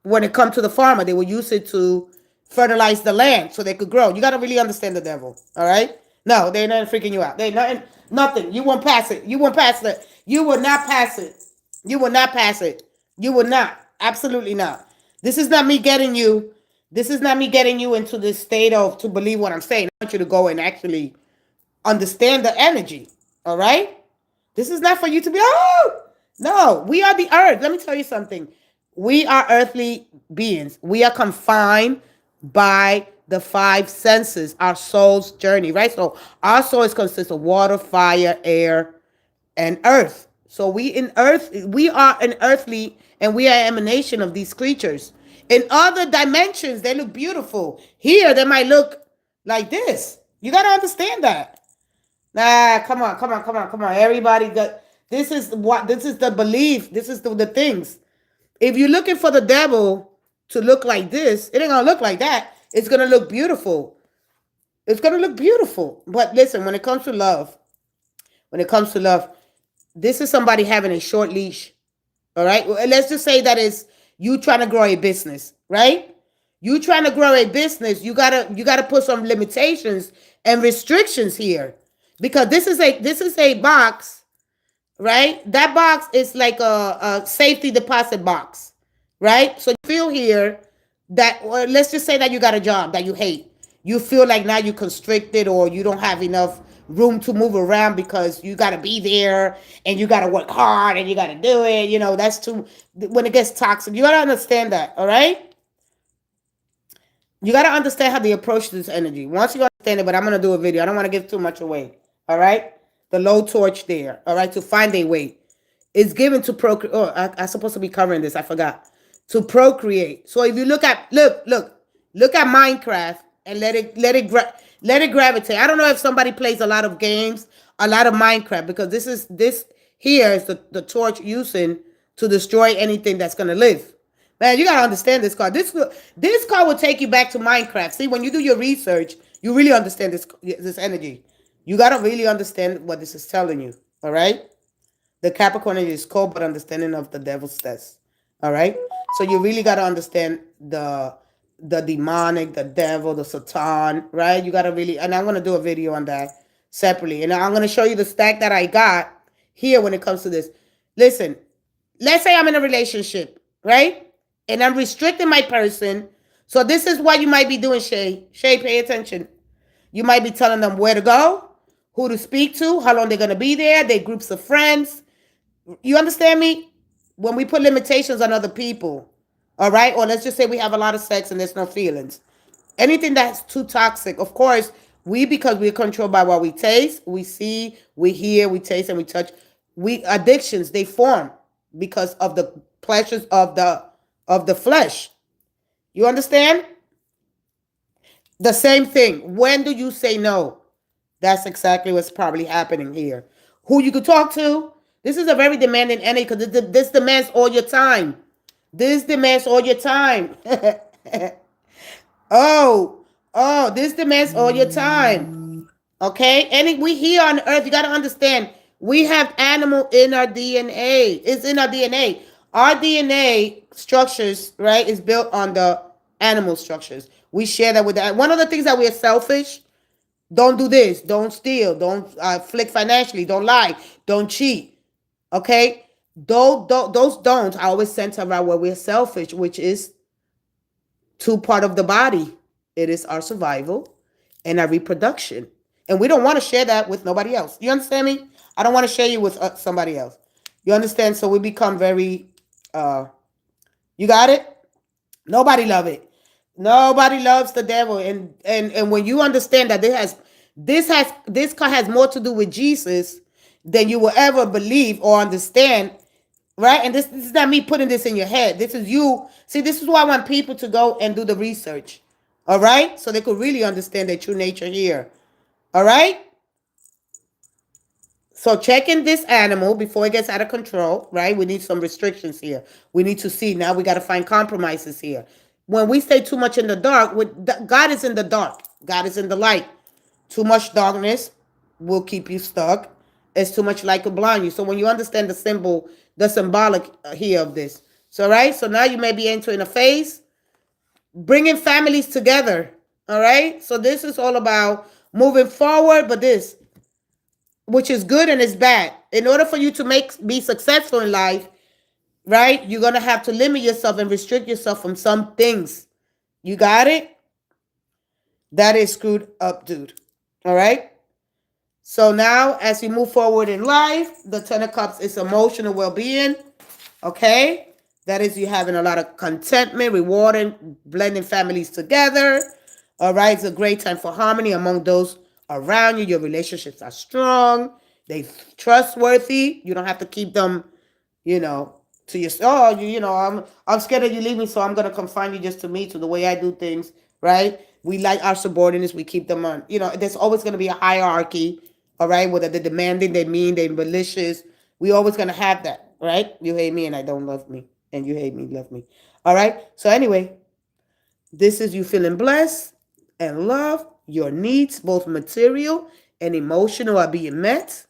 when it comes to the farmer. They would use it to fertilize the land so they could grow. You got to really understand the devil. All right? No, they're not freaking you out. They're nothing. You won't pass it. You won't pass it. You will not pass it. You will not pass it. You will not. Absolutely not. This is not me getting you. This is not me getting you into this state of to believe what I'm saying. I want you to go and actually understand the energy. All right? This is not for you to be, oh, no, we are the earth. Let me tell you something. We are earthly beings. We are confined by the five senses, our soul's journey, right? So our soul consists of water, fire, air, and earth. So we are an earthly, and we are an emanation of these creatures. In other dimensions, they look beautiful. Here, they might look like this. You got to understand that. Nah, come on. Everybody got, this is the belief. This is the things. If you're looking for the devil to look like this, it ain't going to look like that. It's going to look beautiful. It's going to look beautiful. But listen, when it comes to love, this is somebody having a short leash. All right? Well, let's just say that is you trying to grow a business, right? You trying to grow a business, you gotta put some limitations and restrictions here. Because this is a box, right? That box is like a safety deposit box, right? So you feel here that, or let's just say that you got a job that you hate. You feel like now you're constricted or you don't have enough room to move around because you got to be there and you got to work hard and you got to do it. You know, that's too, when it gets toxic, you got to understand that, all right? You got to understand how to approach this energy. Once you understand it, but I'm going to do a video. I don't want to give too much away. All right? The low torch there. All right? To find a way. It's given to procreate. Oh, I'm supposed to be covering this. I forgot. To procreate. So if you look at Minecraft and let it gravitate. I don't know if somebody plays a lot of games, a lot of Minecraft, because this here is the torch using to destroy anything that's going to live. Man, you got to understand this card. This card will take you back to Minecraft. See, when you do your research, you really understand this energy. You got to really understand what this is telling you. All right? The Capricorn energy is cold, but understanding of the devil's test. All right? So you really got to understand the demonic, the devil, the Satan, right? You got to really, and I'm going to do a video on that separately. And I'm going to show you the stack that I got here when it comes to this. Listen, let's say I'm in a relationship, right? And I'm restricting my person. So this is what you might be doing, Shay. Shay, pay attention. You might be telling them where to go, who to speak to, how long they're going to be there, their groups of friends. You understand me? When we put limitations on other people, all right? Or let's just say we have a lot of sex and there's no feelings. Anything that's too toxic, of course, because we're controlled by what we taste, we see, we hear, we taste, and we touch. Addictions, they form because of the pleasures of the flesh. You understand? The same thing. When do you say no? That's exactly what's probably happening here. Who you could talk to. This is a very demanding energy because this demands all your time. This demands all your time. This demands all your time. Okay? We here on earth, you got to understand, we have animal in our DNA. It's in our DNA. Our DNA structures, right, is built on the animal structures. We share that with that. One of the things that we are selfish, don't do this, don't steal, don't flick financially, don't lie, don't cheat. Okay? Those don'ts are always centered around where we're selfish, which is two part of the body. It is our survival and our reproduction. And we don't want to share that with nobody else. You understand me? I don't want to share you with somebody else. You understand? So we become very, you got it? Nobody love it. Nobody loves the devil. And when you understand that this card has more to do with Jesus than you will ever believe or understand, right? And this is not me putting this in your head. This is you. See, this is why I want people to go and do the research. All right? So they could really understand their true nature here. All right? So checking this animal before it gets out of control, right? We need some restrictions here. We need to see. Now we got to find compromises here. When we stay too much in the dark, God is in the dark. God is in the light. Too much darkness will keep you stuck. It's too much light will blind you. So when you understand the symbol, the symbolic here of this. So, right? So now you may be entering a phase, bringing families together. All right? So this is all about moving forward, but this, which is good and is bad. In order for you to be successful in life, right, you're going to have to limit yourself and restrict yourself from some things. You got it? That is screwed up, dude. All right? So now, as we move forward in life, the Ten of Cups is emotional well-being. Okay? That is you having a lot of contentment, rewarding, blending families together. All right? It's a great time for harmony among those around you. Your relationships are strong. They're trustworthy. You don't have to keep them, to yourself. Oh, I'm scared that you leave me, so I'm going to confine you just to me, to the way I do things, right? We like our subordinates. We keep them on. There's always going to be a hierarchy, all right? Whether they're demanding, they're mean, they're malicious. We always going to have that, right? You hate me and I don't love me. And you hate me, love me. All right? So anyway, this is you feeling blessed and love. Your needs, both material and emotional, are being met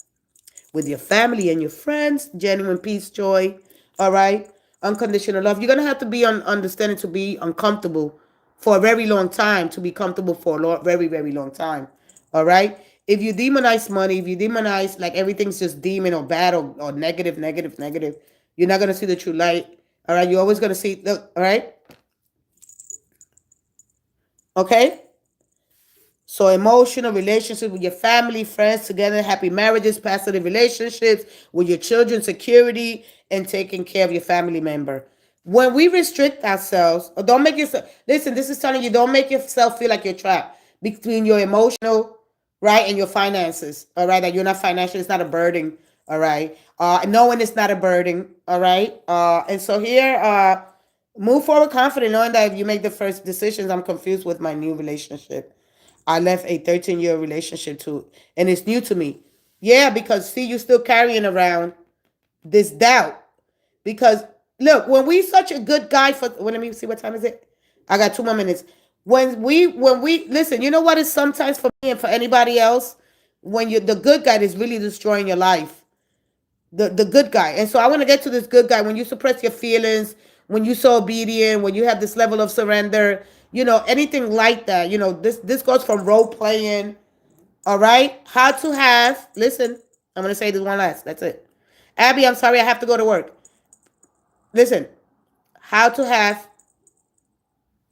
with your family and your friends. Genuine peace, joy. All right? Unconditional love. You're going to have to be understanding to be uncomfortable for a very long time, to be comfortable for a very, very long time. All right? If you demonize money, if you demonize like everything's just demon or bad or negative, you're not going to see the true light. All right? You're always going to see, all right? Okay? So emotional relationships with your family, friends, together, happy marriages, positive relationships with your children, security, and taking care of your family member. When we restrict ourselves, or don't make yourself, listen, this is telling you, don't make yourself feel like you're trapped between your emotional, right, and your finances, all right, that you're not financial, it's not a burden, all right, knowing it's not a burden, all right, and so here, move forward confident, knowing that if you make the first decisions, I'm confused with my new relationship. I left a 13-year relationship too, and it's new to me. Yeah, because see, you're still carrying around this doubt. Because look, when we such a good guy for, let me see what time is it. I got 2 more minutes. When we listen, you know what is sometimes for me and for anybody else, when you're the good guy is really destroying your life. The good guy. And so I want to get to this good guy. When you suppress your feelings, when you're so obedient, when you have this level of surrender, anything like that, this goes from role playing. All right. How to have, listen, I'm going to say this one last. That's it. Abby, I'm sorry. I have to go to work. Listen, how to have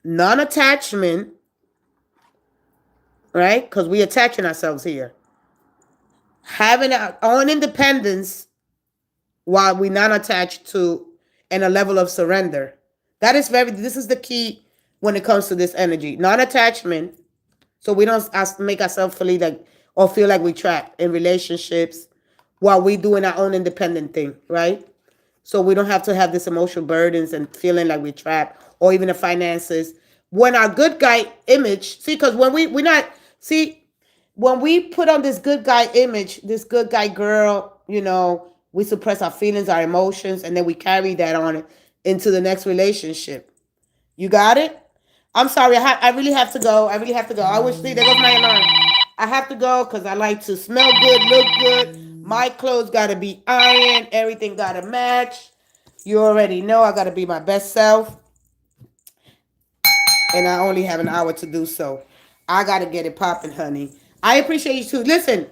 non-attachment, right? Because we attaching ourselves here. Having our own independence while we're not attached to and a level of surrender. This is the key when it comes to this energy. Non-attachment, so we don't make ourselves feel like we're trapped in relationships while we're doing our own independent thing, right? So we don't have to have this emotional burdens and feeling like we're trapped, or even the finances. When our good guy image, see, because when when we put on this good guy image, this good guy girl, we suppress our feelings, our emotions, and then we carry that on into the next relationship. You got it? I'm sorry. I really have to go. I wish, there goes my alarm. I have to go because I like to smell good, look good. My clothes got to be ironed. Everything got to match. You already know I got to be my best self. And I only have an hour to do so. I got to get it popping, honey. I appreciate you too. Listen,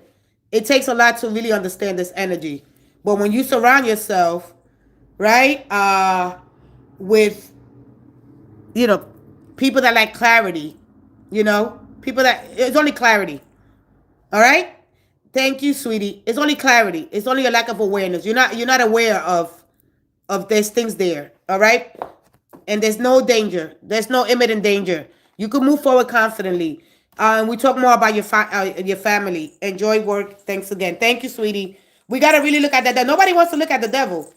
it takes a lot to really understand this energy. But when you surround yourself, right, with, people that like clarity, people that, it's only clarity. All right? Thank you, sweetie. It's only clarity. It's only a lack of awareness. You're not aware of there's things there. All right? And there's no danger. There's no imminent danger. You can move forward confidently. We talk more about your family. Enjoy work. Thanks again. Thank you, sweetie. We got to really look at that. Nobody wants to look at the devil.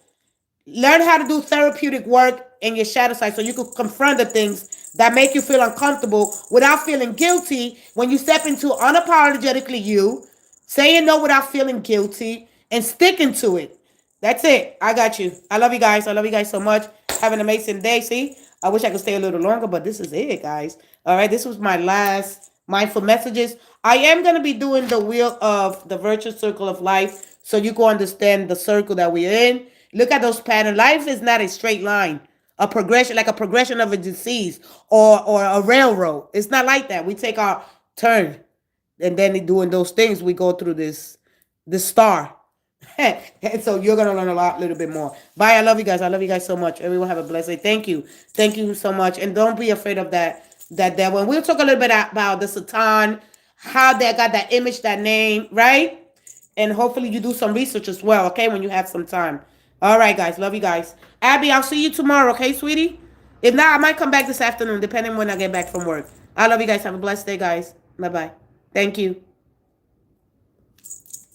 Learn how to do therapeutic work in your shadow side so you can confront the things that make you feel uncomfortable without feeling guilty when you step into unapologetically you, saying no without feeling guilty, and sticking to it. That's it. I got you. I love you guys. I love you guys so much. Have an amazing day. See, I wish I could stay a little longer, but this is it, guys. All right, this was my last mindful messages. I am going to be doing the wheel of the virtual circle of life so you can understand the circle that we're in. Look at those patterns. Life is not a straight line, a progression, like a progression of a disease or a railroad. It's not like that. We take our turn, and then doing those things, we go through this star. And so you're gonna learn a little bit more. Bye. I love you guys. I love you guys so much. Everyone have a blessed day. Thank you so much. And don't be afraid of that devil. And we'll talk a little bit about the Satan, how they got that image, that name, right? And hopefully you do some research as well, okay, when you have some time. All right, guys. Love you guys. Abby, I'll see you tomorrow, okay, sweetie? If not, I might come back this afternoon, depending when I get back from work. I love you guys. Have a blessed day, guys. Bye-bye. Thank you.